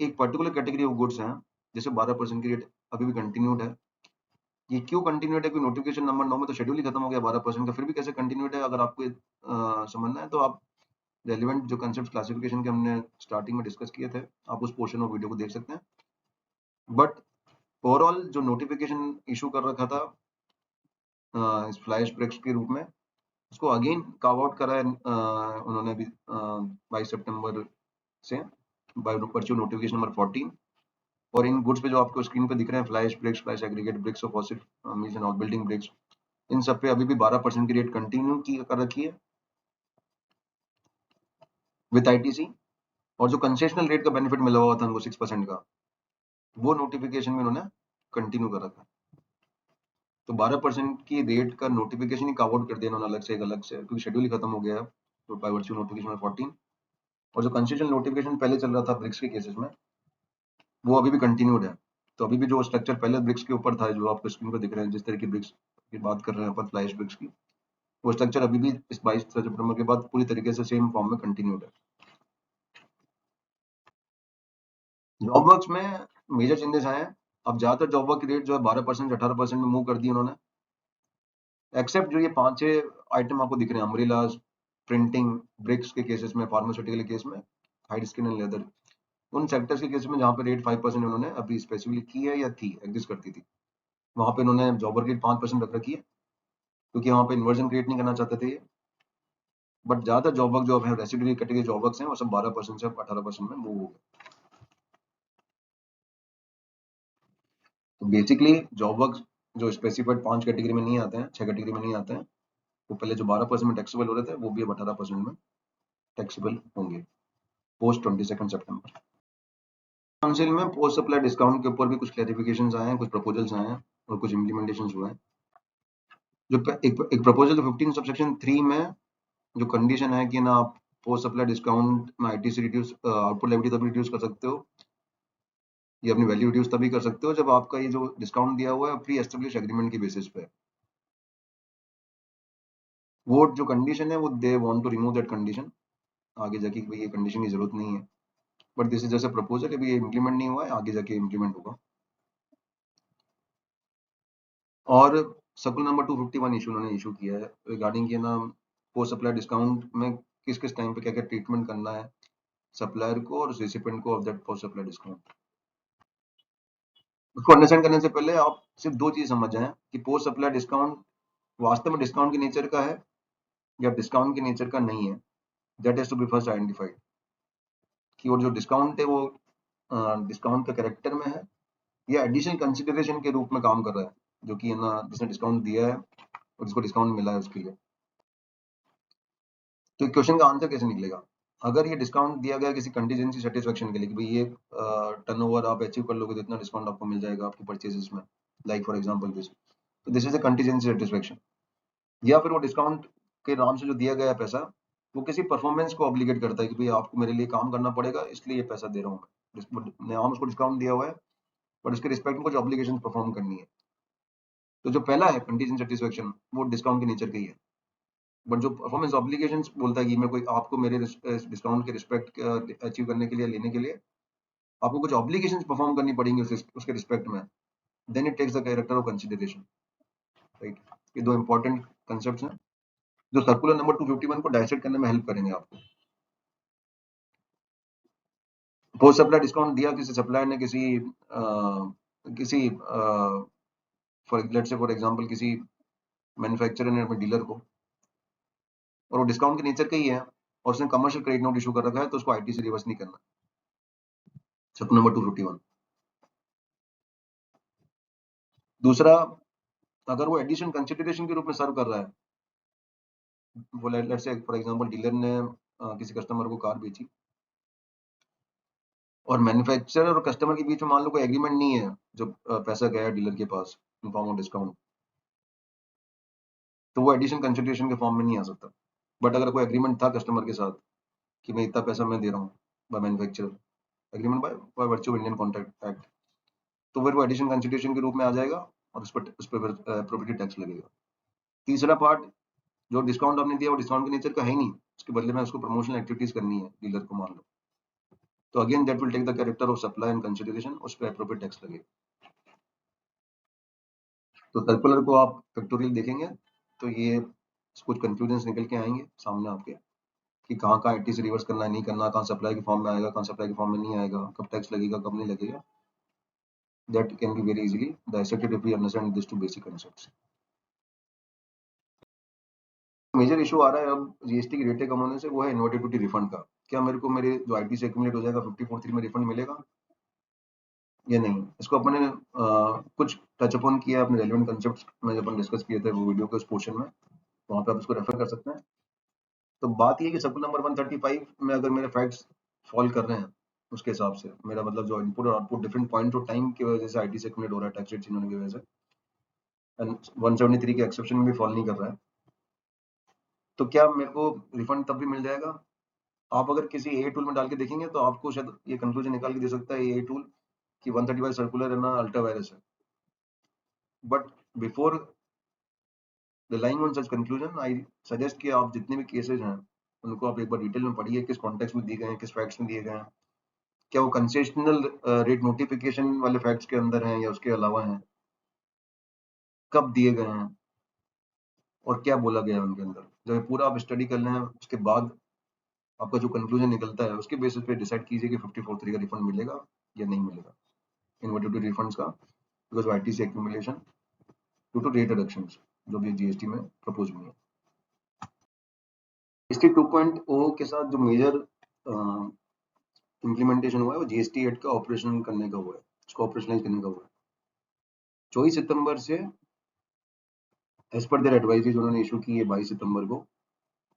एक पर्टिकुलर कैटेगरी ऑफ गुड्स हैं जैसे 12% की रेट अभी भी कंटिन्यूड है। ये क्यों कंटिन्यूड है? कोई नोटिफिकेशन नंबर 9 में तो शेड्यूल ही खत्म हो गया 12% का, फिर भी कैसे कंटिन्यूड है? अगर आपको समझना है तो आप रेलिवेंट जो कंसेप्ट क्लासिफिकेशन के हमने स्टार्टिंग में डिस्कस किए थे, आप उस पोर्शन ऑफ वीडियो को देख सकते हैं। बट ओवरऑल जो नोटिफिकेशन इशू कर रखा था इस फ्लैश ब्रेक्स के रूप में, उसको अगेन कार्व आउट करा है उन्होंने अभी 22 सितंबर से बाय वर्चू नोटिफिकेशन नंबर 14। और इन गुड्स पे जो आपको स्क्रीन पे दिख रहे हैं, fly ash bricks, fly ash aggregate bricks और fossil meals and all building bricks, इन सब पे अभी भी 12% की रेट कंटिन्यू की कर रखी है विद आईटीसी। और जो कंसेशनल रेट का बेनिफिट मिला हुआ था उनको 6% का, वो नोटिफिकेशन में उन्होंने कंटिन्यू कर रखा है। तो 12% की रेट का नोटिफिकेशन ही कव आउट कर दिया उन्होंने अलग से, एक अलग से, क्योंकि शेड्यूल ही खत्म हो गया है तो बाय वर्च्यू नोटिफिकेशन 14। और जो कंसेशनल नोटिफिकेशन पहले चल रहा था ब्रिक्स के केसेस में, वो अभी भी कंटिन्यूड है। तो अभी भी जो स्ट्रक्चर पहले ब्रिक्स के ऊपर था, जो आपको स्क्रीन पर दिख रहे हैं, जिस तरह की ब्रिक्स की बात कर रहे हैं अपन, फ्लैश ब्रिक्स की, वो स्ट्रक्चर अभी भी इस 22 सितंबर के बाद पूरी तरीके से सेम फॉर्म में कंटिन्यूड है। जॉब वर्क्स में मेजर चेंजेस आए हैं। अब ज्यादातर जॉब वर्क की रेट जो है 12% 18% में मूव कर दी उन्होंने, एक्सेप्ट जो ये 5-6 आइटम आपको दिख रहे हैं, अम्ब्रेलास, प्रिंटिंग, ब्रिक्स के केसेस में, फार्मास्यूटिकल केस में, हाइड स्किन एंड लेदर, उन सेक्टर्स के केस में जहाँ पे रेट 5% उन्होंने अभी स्पेसिफिकली की है या थी एग्जिस्ट करती थी, वहां पे उन्होंने जॉब वर्क रेट 5% रख रखी है, क्योंकि वहां पे इन्वर्जन क्रिएट नहीं करना चाहते थे ये। बट ज्यादातर जॉब वर्क जो है रेसिडुअरी कैटेगरी जॉब वर्क्स हैं, वो सब 12% से 18% में मूव हो गए। तो बेसिकली जॉब वर्क जो स्पेसिफाइड 5 कैटेगरी में नहीं आते हैं, 6 कैटेगरी में नहीं आते हैं, वो पहले जो 12% में टैक्सेबल हो रहे थे, वो भी अब 18% में टैक्सेबल होंगे पोस्ट 22 सितंबर। काउंसिल में पोस्ट सप्लाई डिस्काउंट के ऊपर भी कुछ क्लैरिफिकेशंस आए हैं, कुछ प्रपोजल्स आए हैं और कुछ इम्प्लीमेंटेशंस हुए हैं। जो एक प्रपोजल 15 सबसेक्शन 3 में जो कंडीशन है कि ना आप पोस्ट सप्लाई डिस्काउंट में आईटीसी रिड्यूस, आउटपुट लायबिलिटी तभी रिड्यूस कर सकते हो, ये अपनी वैल्यू रिड्यूस तभी कर सकते हो जब आपका ये जो डिस्काउंट दिया हुआ है प्री एस्टेब्लिश एग्रीमेंट की बेसिस पे। वो जो कंडीशन है वो they want to remove that condition आगे जाके, कि भाई ये कंडीशन की जरूरत नहीं है। बट दिस इज जैसे प्रपोजल, अभी ये इम्प्लीमेंट नहीं हुआ है, आगे जाके इम्प्लीमेंट होगा। और सर्कुलर नंबर 251 इशू उन्होंने इशू किया है रिगार्डिंग ये ना पोस्ट सप्लाई डिस्काउंट में किस किस टाइम पे क्या क्या ट्रीटमेंट करना है सप्लायर को और रेसिपिएंट को of that post supply discount. उसको अंडरस्टैंड करने से पहले आप सिर्फ दो चीज समझ जाएं कि पोस्ट सप्लाई डिस्काउंट वास्तव में डिस्काउंट के नेचर का है या डिस्काउंट के नेचर का नहीं है। That has to be first identified कि वो जो डिस्काउंट है वो डिस्काउंट का कैरेक्टर में है या एडिशनल कंसिडरेशन के रूप में काम कर रहा है, जो कि है ना जिसने डिस्काउंट दिया है और जिसको डिस्काउंट मिला है उसके लिए। तो क्वेश्चन का आंसर कैसे निकलेगा? अगर ये डिस्काउंट दिया गया किसी कंटीजेंसी सेटिस्फेक्शन के लिए कि भाई ये टर्नओवर आप अचीव कर लोगे तो इतना डिस्काउंट आपको मिल जाएगा आपकी परचेजेस में, लाइक फॉर एग्जांपल दिस, तो this is a contingency satisfaction. या फिर वो डिस्काउंट के नाम से जो दिया गया है पैसा, वो किसी परफॉर्मेंस को ऑब्लिगेट करता है कि भाई आपको मेरे लिए काम करना पड़ेगा इसलिए ये पैसा दे रहा हूँ मैं, नाम उसको डिस्काउंट दिया हुआ है बट उसके रिस्पेक्ट में कुछ ऑब्लिगेशन परफॉर्म करनी है। तो जो पहला है कंटीजेंसी सेटिस्फेक्शन, वो डिस्काउंट के नेचर का ही है। बट जो परफॉर्मेंस ऑब्लिगेशंस बोलता है कि मैं कोई आपको मेरे डिस्काउंट के रिस्पेक्ट अचीव करने के लिए, लेने के लिए आपको कुछ ऑब्लिगेशंस परफॉर्म करनी पड़ेंगी उसके रिस्पेक्ट में, then it takes the character of consideration, right. ये दो इंपॉर्टेंट कंसेप्ट्स हैं जो सर्कुलर नंबर 251 को डायसेक्ट करने में हेल्प करेंगे आपको। पोस्ट सप्लाई डिस्काउंट दिया किसी सप्लायर ने किसी for let's say for example किसी मैन्युफैक्चरर ने अपने डीलर को, और वो डिस्काउंट के नेचर का ही है और उसने कमर्शियल क्रेडिट नोट इशू कर रखा है, तो उसको आईटीसी रिवर्स नहीं करना। Circular number 251। दूसरा, अगर वो एडिशन कंसिडरेशन के रूप में सर्व कर रहा है वो let's say for example dealer ने किसी कस्टमर को कार बेची और मैन्युफैक्चरर और कस्टमर के बीच में मान लो कोई एग्रीमेंट नहीं है, जब पैसा गया डीलर के पास इन फॉर्म ऑफ डिस्काउंट, तो वो एडिशन कंसिडरेशन के फॉर्म में नहीं आ सकता। बट अगर कोई एग्रीमेंट था कस्टमर के साथ कि मैं इतना पैसा मैं दे रहा हूँ by manufacturer, agreement by virtue of Indian contract act, तो फिर वो एडिशन कंसिडरेशन के रूप में आ जाएगा और उस पर फिर प्रॉपर्टी टैक्स लगेगा। तीसरा पार्ट, जो डिस्काउंट आपने दिया वो डिस्काउंट के नेचर का है ही नहीं, उसके बदले में उसको प्रमोशनल एक्टिविटीज करनी है डीलर को मान लो, तो again that will take the character of supply and consideration, उस पर अप्रोप्रिएट टैक्स लगेगा। तो सर्कुलर को आप फैक्टोरियल देखेंगे तो ये कुछ कंक्लूजन निकल के आएंगे सामने आपके कि कहाँ कहाँ आईटी से रिवर्स करना है, नहीं करना, कहाँ सप्लाई के फॉर्म में आएगा, कहाँ सप्लाई के फॉर्म में नहीं आएगा, कब टैक्स लगेगा, कब नहीं लगेगा। That can be very easily dissected if we understand these two basic concepts. Major issue आ रहा है अब जीएसटी की रेटें कम होने से, वो है इन्वर्टेड ड्यूटी रिफंड का। क्या मेरे को मेरे जो आईटी से एक्यूमुलेट हो जाएगा 54(3) में रिफंड मिलेगा या नहीं? इसको अपने कुछ टच अपॉन किया अपने रेलिवेंट कंसेप्ट में जब अपन डिस्कस किए थे वो वीडियो के उस पोर्शन में, वहां पे आप इसको रेफर कर सकते हैं। तो बात ये है कि सर्कुलर नंबर 135 में अगर मेरे फैक्ट्स फॉल कर रहे हैं, उसके हिसाब से मेरा मतलब जो इनपुट और output different point of time की वजह से आईटी से एक्यूमुलेट हो रहा है टैक्स रेट चेंज होने की वजह से, एंड 173 के एक्सेप्शन में भी फॉल नहीं कर रहा है, तो क्या मेरे को रिफंड तब भी मिल जाएगा? आप अगर किसी ए टूल में डाल के देखेंगे तो आपको शायद ये कंक्लूजन निकाल के दे सकता है ए टूल कि 135 सर्कुलर है ना अल्ट्रा वायरस है, but before relying on such conclusion I suggest कि आप जितने भी केसेस हैं उनको आप एक बार डिटेल में पढ़िए, किस कॉन्टेक्स्ट में दिए गए हैं, किस फैक्ट्स में दिए गए हैं, क्या वो कंसेशनल रेट नोटिफिकेशन वाले फैक्ट्स के अंदर हैं या उसके अलावा हैं, कब दिए गए हैं और क्या बोला गया है उनके अंदर। जब ये पूरा आप स्टडी कर लें उसके बाद आपका जो कंक्लूजन निकलता है उसके बेसिस पे डिसाइड कीजिए कि 54(3) का रिफंड मिलेगा या नहीं मिलेगा, इन्वर्टेड ड्यूटी रिफंड्स का, because ITC accumulation due to rate reductions जो भी जीएसटी में प्रपोज हुई है। जीएसटी 2.0 के साथ जो मेजर इम्प्लीमेंटेशन हुआ है वो जीएसटी एक्ट का ऑपरेशन करने का हुआ है, उसको ऑपरेशनलाइज करने का हुआ है 24 सितंबर से। एज पर देयर एडवाइजरी जो उन्होंने इशू की है 22 सितंबर को,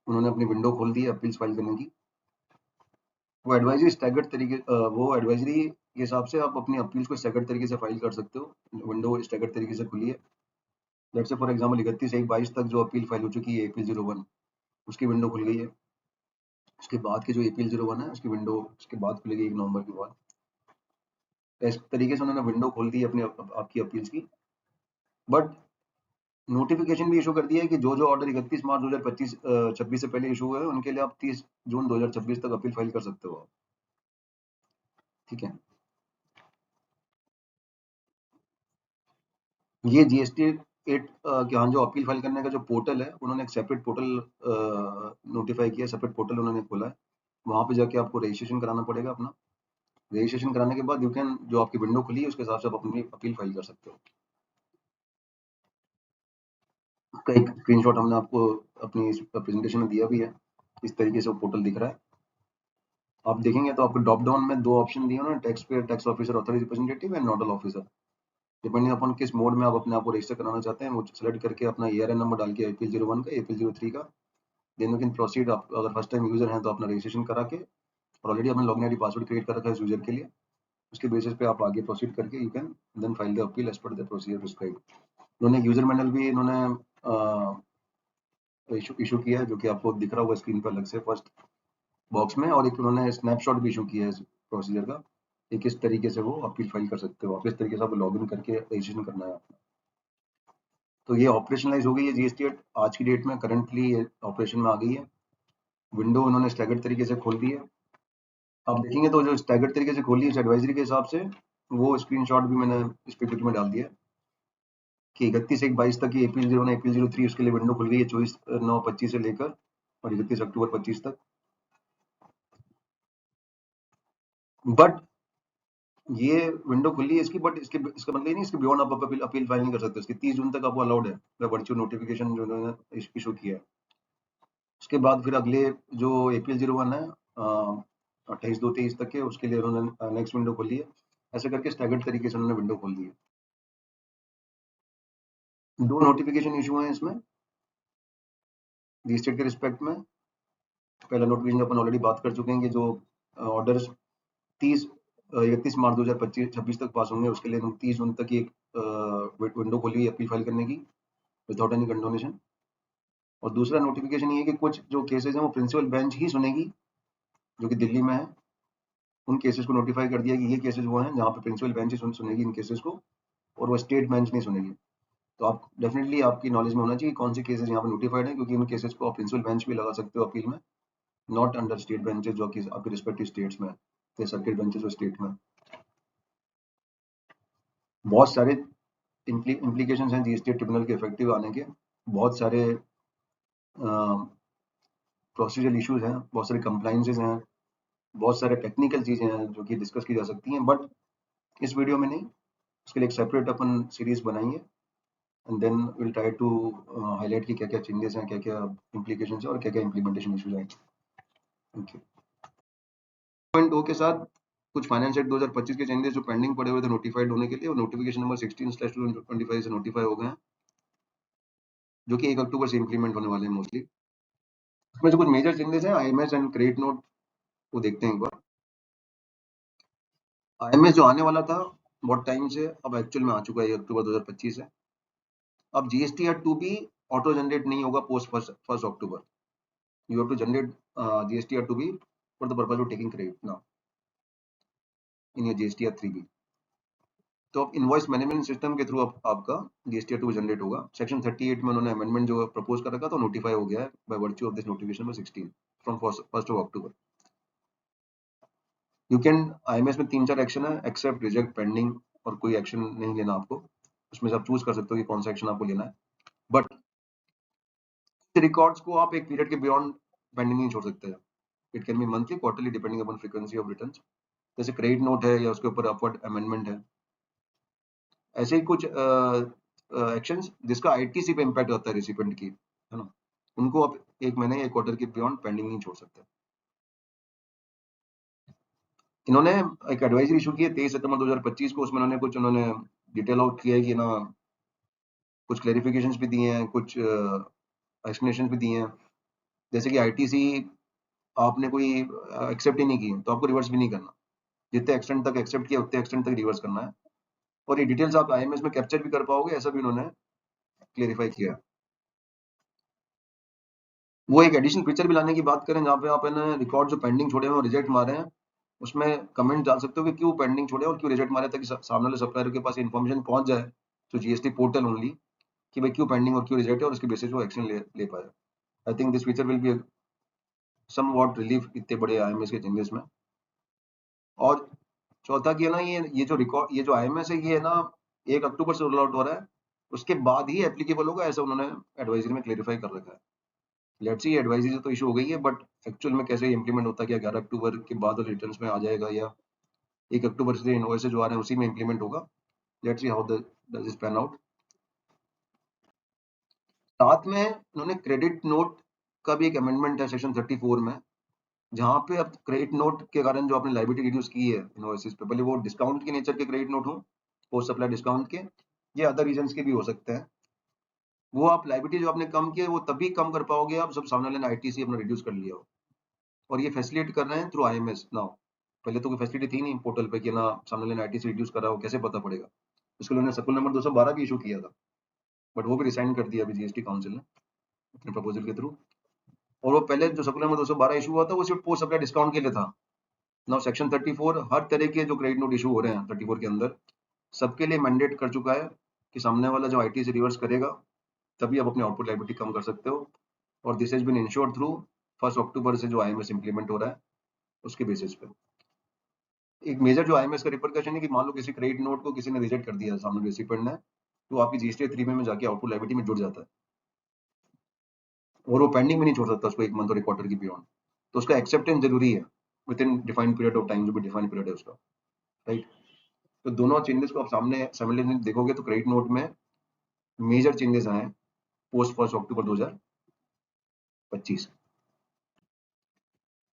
उन्होंने अपनी विंडो खोल दी है अपील्स फाइल करने की। वो एडवाइजरी स्टैगर्ड तरीके वो एडवाइजरी के हिसाब से आप अपनी अपील्स को स्टैगर्ड तरीके से फाइल कर सकते हो, विंडो स्टैगर्ड तरीके से खुली है। लेट्स से फॉर एग्जांपल 31/1/22 तक जो अपील फाइल हो चुकी है एपील 01, उसकी विंडो खुल गई है। उसके बाद की जो एपील 01 है उसकी विंडो उसके बाद खुलेगी 1 नवंबर के बाद। इस तरीके से उन्होंने विंडो खोल दी अपने आपकी अपील्स की, बट नोटिफिकेशन भी इशू कर दिया है कि जो जो ऑर्डर 31 मार्च 2025 26 से पहले इशू हुए हैं उनके लिए आप 30 जून 2026 तक अपील फाइल कर सकते हो। ठीक है, ये जीएसटी 8 के हाँ जो अपील फाइल करने का जो पोर्टल है उन्होंने एक सेपरेट पोर्टल नोटिफाई किया, सेपरेट पोर्टल उन्होंने खोला है। वहां पे जाके आपको रजिस्ट्रेशन कराना पड़ेगा अपना, रजिस्ट्रेशन कराने के बाद यू कैन जो आपकी विंडो खुली है उसके हिसाब से आप अपनी अपील फाइल कर सकते हो। उसका एक स्क्रीनशॉट हमने आपको अपनी प्रेजेंटेशन में दिया भी है, इस तरीके से वो पोर्टल दिख रहा है। आप देखेंगे तो आपको ड्रॉप डाउन में 2 ऑप्शन दिए उन्होंने, tax payer, tax officer, authorised representative and nodal officer. Depending upon किस मोड में आप अपने आप को रजिस्टर कराना चाहते हैं वो सेलेक्ट करके अपना एआरएन नंबर डाल के एपीएल 01 का, एपीएल 03 का, देन यू कैन प्रोसीड। आप अगर फर्स्ट टाइम यूजर हैं तो अपना रजिस्ट्रेशन करा के और ऑलरेडी आपने लॉगिन आईडी पासवर्ड क्रिएट कर रखा है इस यूजर के लिए, उसके बेसिस पे आप आगे प्रोसीड करके you can then file the appeal as per the procedure prescribed. उन्होंने यूजर मैनुअल भी इन्होंने इशू किया है जो कि आपको दिख रहा होगा स्क्रीन पर अलग से फर्स्ट बॉक्स में, और एक उन्होंने स्नैपशॉट भी इशू किया है इस प्रोसीजर का कि किस तरीके से वो अपील फाइल कर सकते हो, किस तरीके से आप लॉगिन करके रजिस्ट्रेशन करना है। तो ये ऑपरेशनलाइज हो गई है जीएसटी आज की डेट में, करंटली ऑपरेशन में आ गई है। विंडो उन्होंने स्टैगर्ड तरीके से खोल दी है। आप देखेंगे तो जो स्टैगर्ड तरीके से खोली है इस एडवाइजरी के हिसाब से, वो स्क्रीनशॉट भी मैंने इस पीपीटी में डाल दिया है कि 31/1/22 तक की एपीएल 01 एपीएल 03 उसके लिए विंडो खुल गई है 24/9/25 से लेकर और 31 अक्टूबर 25 तक। बट ये विंडो खुली है इसकी, बट इसका मतलब नहीं इसके बियॉन्ड आप अपील फाइल नहीं कर सकते, इसकी 30 जून तक आपको अलाउड है वर्चुअल नोटिफिकेशन जो उन्होंने इशू किया है। उसके बाद फिर अगले जो एपीएल 01 है 28/2/23 तक के, उसके लिए उन्होंने नेक्स्ट विंडो खोली है। ऐसे करके स्टैगर्ड तरीके से उन्होंने विंडो खोल दी है। 2 नोटिफिकेशन इशू हैं इसमें। स्टेट के रिस्पेक्ट में पहला नोटिफिकेशन अपन ऑलरेडी बात कर चुके हैं कि जो ऑर्डर्स 31 मार्च 2026 तक पास होंगे, उसके लिए 30 जून तक एक विंडो खोली हुई अपील फाइल करने की विदाउट एनी कंडोनेशन। और दूसरा नोटिफिकेशन ये है कि कुछ जो केसेस हैं वो प्रिंसिपल बेंच ही सुनेगी, जो कि दिल्ली में है। उन केसेस को नोटिफाई कर दिया कि ये केसेस वो हैं जहाँ पे प्रिंसिपल बेंच ही सुनेगी इन केसेस को, और वो स्टेट बेंच नहीं सुनेगी। तो आप डेफिनेटली आपकी नॉलेज में होना चाहिए कौन से केसेस यहाँ पे नोटिफाइड है, क्योंकि इन केसेस को आप प्रिंसिपल बेंच भी लगा सकते हो अपील में, नॉट अंडर स्टेट बेंचेस जो कि आपके रिस्पेक्टिव स्टेट्स में है, सर्किट बेंचेस और स्टेट में। बहुत सारे इम्प्लीकेशंस हैं जीएसटी ट्रिब्यूनल के इफेक्टिव आने के, बहुत सारे प्रोसीजरल इश्यूज हैं, बहुत सारे कंप्लाइंसेस हैं, बहुत सारे टेक्निकल चीज़ें हैं जो कि डिस्कस की जा सकती हैं, बट इस वीडियो में नहीं, उसके लिए एक सेपरेट अपन सीरीज बनाएंगे and then will try to highlight कि क्या क्या चेंजेस हैं, क्या क्या इम्प्लीकेशंस हैं और क्या क्या इम्प्लीमेंटेशन इश्यूज हैं। Thank you. पॉइंट ओ के साथ कुछ फाइनेंस एक्ट 2025 के चेंजेस जो पेंडिंग पड़े हुए थे नोटिफाइड होने के लिए, वो नोटिफिकेशन नंबर 16/2025 से नोटिफाई हो गए हैं, जो कि 1 अक्टूबर से इंप्लीमेंट होने वाले हैं मोस्टली। इसमें जो कुछ मेजर चेंजेस हैं आईएमएस एंड क्रेडिट नोट को देखते हैं एक बार। आईएमएस जो आने वाला था बहुत टाइम से, अब एक्चुअल में आ चुका है 1 अक्टूबर 2025 से। अब जीएसटी या टू बी ऑटो जनरेट नहीं होगा post first October. You have to generate GST या two B for the purpose of taking credit now in your GST या 3B। तो अब इनवॉइस मैनेजमेंट सिस्टम के थ्रू आपका जीएसटी टू जनरेट होगा। Section 38 में उन्होंने अमेंडमेंट जो प्रपोज कर रखा तो नोटिफाई हो गया है bye virtue of this notification number 16 from first of October. You can IMS में 3-4 एक्शन है, एक्सेप्ट, रिजेक्ट, पेंडिंग, और कोई एक्शन नहीं लेना आपको। उसमें से आप चूज कर सकते हो कि कौन सा एक्शन आपको लेना है, बट रिकॉर्ड्स को आप एक पीरियड के बियॉन्ड पेंडिंग नहीं छोड़ सकते हैं। It can be monthly, quarterly, depending upon frequency of returns. जैसे क्रेडिट नोट है या उसके ऊपर अपवर्ड अमेंडमेंट है, ऐसे ही कुछ एक्शंस जिसका आईटीसी पे इम्पैक्ट होता है रिसिपेंट की, है ना, उनको आप एक महीने, एक क्वार्टर के बियॉन्ड पेंडिंग नहीं छोड़ सकते। इन्होंने एक एडवाइजरी इशू की है 23 सितंबर 2025 को, उसमें उन्होंने डिटेल आउट किया है कि ना कुछ क्लैरिफिकेशंस भी दिए हैं, कुछ एक्सप्लेनेशन भी दिए हैं। जैसे कि आईटीसी आपने कोई एक्सेप्ट ही नहीं की तो आपको रिवर्स भी नहीं करना, जितने एक्सटेंट तक एक्सेप्ट किया उतने एक्सटेंट तक रिवर्स करना है, और ये डिटेल्स आप आईएमएस में कैप्चर भी कर पाओगे, ऐसा भी उन्होंने क्लेरिफाई किया। वो एक एडिशनल फीचर भी लाने की बात करें जहाँ पे आप है ना रिकॉर्ड जो पेंडिंग छोड़े हैं और रिजेक्ट मारे हैं, उसमें कमेंट डाल सकते हो कि क्यों पेंडिंग छोड़े और क्यों रिजेक्ट मारे, ताकि सामने वाले सप्लायर के पास इन्फॉर्मेशन पहुंच जाए तो जीएसटी पोर्टल ओनली कि भाई क्यों पेंडिंग और क्यों रिजेक्ट है, और उसके बेसिस वो एक्शन ले पाए। I think this feature will be somewhat relief इतने बड़े आईएमएस के चेंजेस में। और चौथा की है ना, ये जो रिकॉर्ड, ये जो आईएमएस है ये है ना 1 अक्टूबर से रोल आउट हो रहा है, उसके बाद ही एप्लीकेबल होगा, ऐसा उन्होंने एडवाइजरी में क्लेरिफाई कर रखा है। लेट्स सी, एडवाइजरी तो इशू हो गई है, बट एक्चुअल में कैसे इंप्लीमेंट होता है, क्या 11 अक्टूबर के बाद रिटर्न्स में आ जाएगा या 1 अक्टूबर से इनवॉइस जो आ रहे हैं उसी में इंप्लीमेंट होगा। Let's see how does this pan out. साथ में उन्होंने क्रेडिट नोट का भी एक अमेंडमेंट है सेक्शन 34 में, जहां पे अब क्रेडिट नोट के कारण जो आपने लायबिलिटी रिड्यूस की है इनवॉइसेस पे, भले वो डिस्काउंट के नेचर के क्रेडिट नोट हो, पोस्ट सप्लाई डिस्काउंट के, या अदर रीजंस के भी हो सकते हैं, वो आप लायबिलिटी जो आपने कम की है वो तभी कम कर पाओगे आप जब सामने वाले ने आईटीसी अपना रिड्यूस कर लिया हो। और ये फैसिलिटेट कर रहे हैं थ्रू आईएमएस नाउ। पहले तो कोई फैसिलिटी थी नहीं पोर्टल पे कि ना सामने वाले ने आईटीसी रिड्यूस करा हो, कैसे पता पड़ेगा। उसके लिए उन्होंने सर्कुलर नंबर 212 भी इशू किया था, बट वो भी रिसाइन कर दिया अभी जीएसटी काउंसिल ने अपने प्रपोजल के थ्रू। और वो पहले जो सर्कुलर नंबर 212 इशू हुआ था वो सिर्फ पोस्ट सप्लाई डिस्काउंट के लिए था। नाउ सेक्शन 34 हर तरह के जो क्रेडिट नोट इशू हो रहे हैं 34 के अंदर सबके लिए मैंडेट कर चुका है कि सामने वाला जो आईटीसी रिवर्स करेगा तभी आप अपनी आउटपुट लायबिलिटी कम कर सकते हो। और this has been ensured through 1 अक्टूबर से जो आईएमएस इंप्लीमेंट हो रहा है उसके बेसिस पे। एक मेजर जो आईएमएस का रिपरकशन है कि मान लो किसी क्रेडिट नोट को किसी ने रिजेक्ट कर दिया सामने रेसिपिएंट ने, तो आपकी जीएसटी 3 में जाके आउटपुट लायबिलिटी में जुड़ जाता है, और वो पेंडिंग में नहीं छोड़ सकता उसको 1 मंथ और 1 क्वार्टर की बियॉन्ड। तो उसका एक्सेप्टेंस जरूरी है with in defined period of time, जो भी डिफाइंड पीरियड है उसका, राइट। तो दोनों चेंजेस को आप सामने साइमल्टेनियसली देखोगे तो क्रेडिट नोट में मेजर चेंजेस आए पोस्ट 1 अक्टूबर 2025।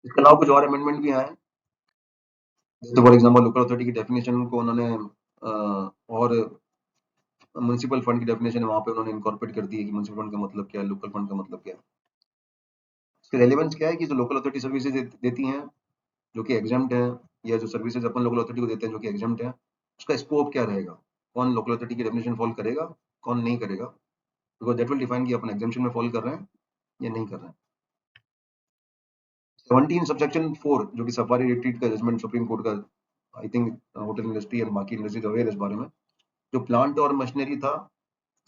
इसके अलावा कुछ और अमेंडमेंट भी आए, जैसे फॉर एग्जांपल लोकल अथॉरिटी की डेफिनेशन को उन्होंने और म्युनिसिपल फंड की डेफिनेशन है वहां पे उन्होंने इनकॉर्पोरेट कर दी है कि म्युनिसिपल फंड का मतलब क्या है, लोकल फंड का मतलब क्या है। इसकी रेलेवेंस क्या है कि जो लोकल अथॉरिटी सर्विसेज देती हैं जो कि एग्जाम्ड है, या जो सर्विसेज अपन लोकल अथॉरिटी को देते हैं जो कि एग्जाम्ड है, उसका स्कोप क्या रहेगा, कौन लोकल अथॉरिटी की डेफिनेशन फॉलो करेगा, कौन नहीं करेगा, बिकॉज दैट विल डिफाइन कि अपन एग्जाम्पशन में फॉलो कर रहे हैं या नहीं कर रहे हैं। 17 सबसेक्शन 4 जो कि सफारी रिट्रीट का जजमेंट सुप्रीम कोर्ट का, आई थिंक होटल इंडस्ट्री और बाकी इंडस्ट्रीज अवेयर इस बारे में, जो प्लांट और मशीनरी था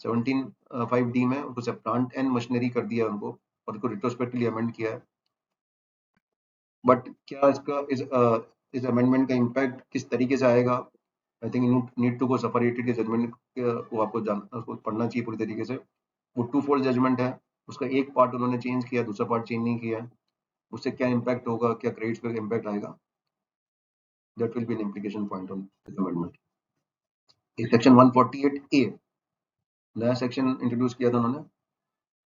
17(5)(d) में उनको सब प्लांट एंड मशीनरी कर दिया उनको, और उनको रिट्रोस्पेक्टिवली अमेंड किया है। बट क्या इसका इस अमेंडमेंट का इम्पैक्ट किस तरीके से आएगा, I think need to go Safari Retreat के जजमेंट को आपको उसको पढ़ना चाहिए पूरी तरीके से। वो 2 फोल्ड जजमेंट है, उसका एक पार्ट उन्होंने चेंज किया, दूसरा पार्ट चेंज नहीं किया। उससे क्या इम्पैक्ट होगा, क्या क्रेडिट्स पे इम्पैक्ट आएगा, that will be an implication point on this amendment. Section 148A नया सेक्शन इंट्रोड्यूस किया था उन्होंने,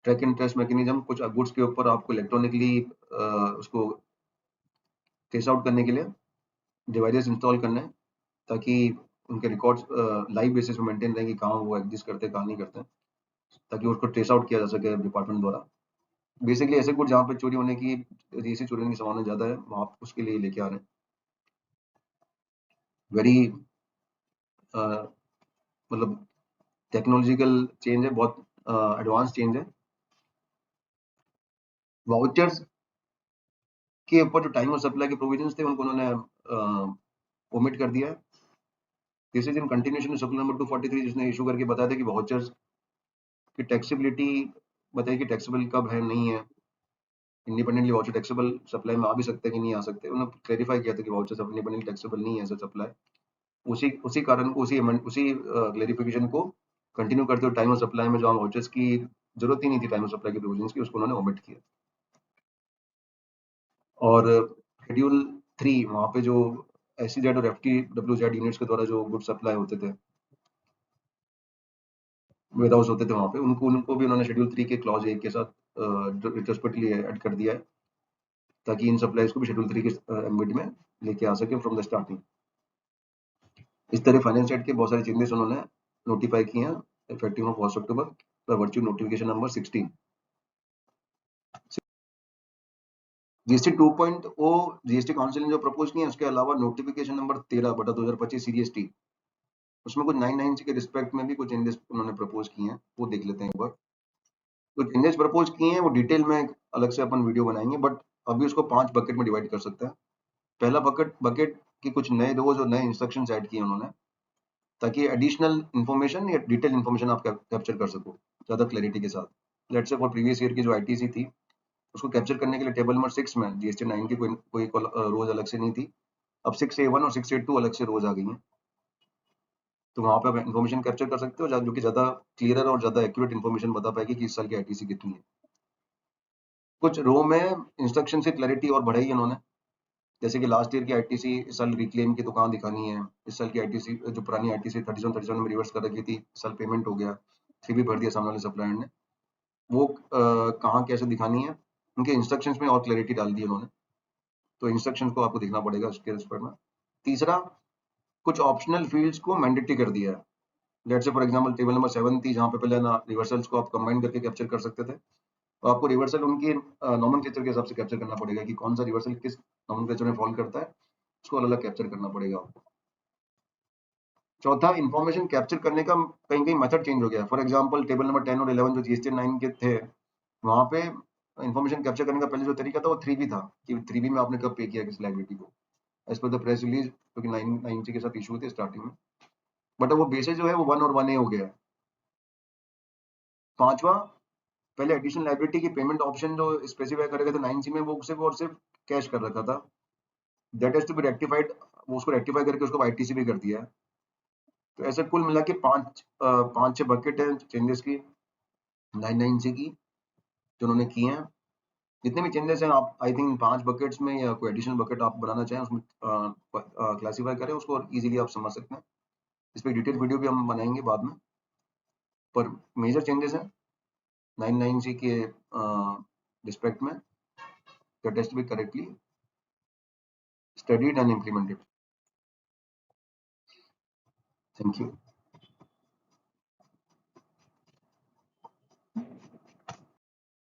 ट्रैक एंड ट्रेस मैकेनिज्म, कुछ गुड्स के ऊपर आपको इलेक्ट्रॉनिकली उसको ट्रेस आउट करने के लिए डिवाइसेस इंस्टॉल करना है, ताकि उनके रिकॉर्ड्स लाइव बेसिस पे मेंटेन रहें कि कहाँ वो एग्जिस्ट करते हैं, कहाँ नहीं करते हैं, ताकि उसको ट्रेस आउट किया जा सके डिपार्टमेंट द्वारा। बेसिकली ऐसे गुड जहाँ पे चोरी होने की, ऐसी चोरी होने की संभावना ज़्यादा है, वहाँ उसके लिए लेके आ रहे हैं। वेरी मतलब टेक्नोलॉजिकल चेंज है, बहुत एडवांस चेंज है। वाउचर्स के ऊपर जो टाइम और सप्लाई के प्रोविजंस थे उनको उन्होंने ओमिट कर दिया है। This is in continuation circular number 243 जिसने इशू करके बताया था कि वाउचर्स की टैक्सेबिलिटी बताइए कि टैक्सेबल कब है, नहीं है, इंडिपेंडेंटली वाउचर टैक्सेबल सप्लाई में आ भी सकते हैं कि नहीं आ सकते। उन्होंने क्लैरिफाई किया था कि वाउचर्स इंडिपेंडेंटली टैक्सेबल नहीं है ऐसा सप्लाई। उसी कारण को उसी क्लैरिफिकेशन को कंटिन्यू करते हुए टाइम ऑफ सप्लाई में जो वाउचर्स की जरूरत ही नहीं थी टाइम ऑफ सप्लाई के प्रोविजंस की, उसको उन्होंने ओमिट किया। और शेड्यूल 3 वहाँ पे जो SEZ और FTWZ यूनिट्स के द्वारा जो गुड सप्लाई होते थे, वेयर हाउस होते थे वहाँ पे, उनको भी उन्होंने शेड्यूल 3 के क्लॉज 1 के साथ रिट्रोस्पेक्टिवली ऐड कर दिया है, ताकि इन सप्लाईज को भी शेड्यूल 3 के एम्बिट में लेके आ सके फ्रॉम द स्टार्टिंग। इस तरह फाइनेंस एक्ट के बहुत सारे चेंजेस उन्होंने नोटिफाई किए हैं effective of 1 October bye virtue notification number 16। GST 2.0 GST council ने जो प्रपोज किया है, उसके अलावा नोटिफिकेशन नंबर 13/2025 CDST, उसमें कुछ 9(9)C के रिस्पेक्ट में भी कुछ चेंजेस उन्होंने प्रपोज किए हैं, वो देख लेते हैं एक बार। तो चेंजेस प्रपोज किए हैं वो डिटेल में अलग से अपन वीडियो बनाएंगे, बट अभी उसको 5 बकेट में डिवाइड कर सकते हैं। पहला बकेट की कुछ नए रोज और नए इंस्ट्रक्शंस ऐड किए उन्होंने, ताकि एडिशनल इन्फॉर्मेशन या डिटेल इन्फॉर्मेशन आप कैप्चर कर सको ज़्यादा क्लैरिटी के साथ। Let's say for previous year की जो ITC थी, उसको कैप्चर करने के लिए टेबल नंबर 6 में GST 9 की कोई रोज अलग से नहीं थी। अब 6A1 और 6A2 अलग से रोज आ गई हैं, तो वहाँ पे आप इन्फॉर्मेशन कैप्चर कर सकते हो जो कि ज़्यादा क्लियर और ज़्यादा एक्यूरेट इन्फॉर्मेशन बता पाएगी कि इस साल की ITC कितनी है। कुछ रो में इंस्ट्रक्शन से क्लैरिटी और बढ़ाई है उन्होंने, जैसे कि लास्ट ईयर की ITC इस साल रिक्लेम की तो कहाँ दिखानी है, इस साल की ITC जो पुरानी ITC 37 में रिवर्स कर रखी थी, इस साल पेमेंट हो गया, फी भी भर दिया सामने वाले सप्लायर ने, वो कहाँ कैसे दिखानी है, उनके इंस्ट्रक्शंस में और क्लैरिटी डाल दी उन्होंने, तो इंस्ट्रक्शंस को आपको देखना पड़ेगा उसके रिस्पेक्ट में। तीसरा, कुछ ऑप्शनल फील्ड्स को मैंडेटरी कर दिया है। Let's say for example table number 7 थी, जहाँ पे पहले ना रिवर्सल्स को आप कंबाइन करके कैप्चर कर सकते थे, तो आपको रिवर्सल उनकी नॉमेनक्लेचर के हिसाब से कैप्चर करना पड़ेगा कि कौन सा रिवर्सल किस नॉमेनक्लेचर में फॉल करता है, उसको अलग अलग कैप्चर करना पड़ेगा आपको। चौथा, इंफॉर्मेशन कैप्चर करने का कहीं कहीं मेथड चेंज हो गया। फॉर एग्जांपल टेबल नंबर 10 और 11 जो GST 9 के थे, वहाँ पे इंफॉर्मेशन कैप्चर करने का पहले जो तरीका था वो 3B था, कि 3B में आपने कब पे किया किस लाइबिलिटी को, as per the press release जो कि 9C के साथ इशू थे स्टार्टिंग में, बट वो बेसिस जो है वो 1 और 1A हो गया है। पांचवा, पहले एडिशनल लाइबिलिटी की पेमेंट ऑप्शन जो स्पेसिफाई कर रखे थे 9C में, वो सिर्फ और सिर्फ कैश कर रखा था, that has to be rectified, वो उसको रेक्टिफाई करके उसको ITC भी कर दिया है। तो ऐसे कुल मिला के 5-6 बकेट है चेंजेस की 9(9)C की जो उन्होंने किए हैं। जितने भी चेंजेस हैं आप आई थिंक 5 बकेट्स में या कोई एडिशनल बकेट आप बनाना चाहें उसमें क्लासीफाई करें उसको और इजीली आप समझ सकते हैं। इस पर डिटेल वीडियो भी हम बनाएंगे बाद में, पर मेजर चेंजेस हैं 9(9)C के रिस्पेक्ट में, that has to be correctly studied and implemented. Thank you.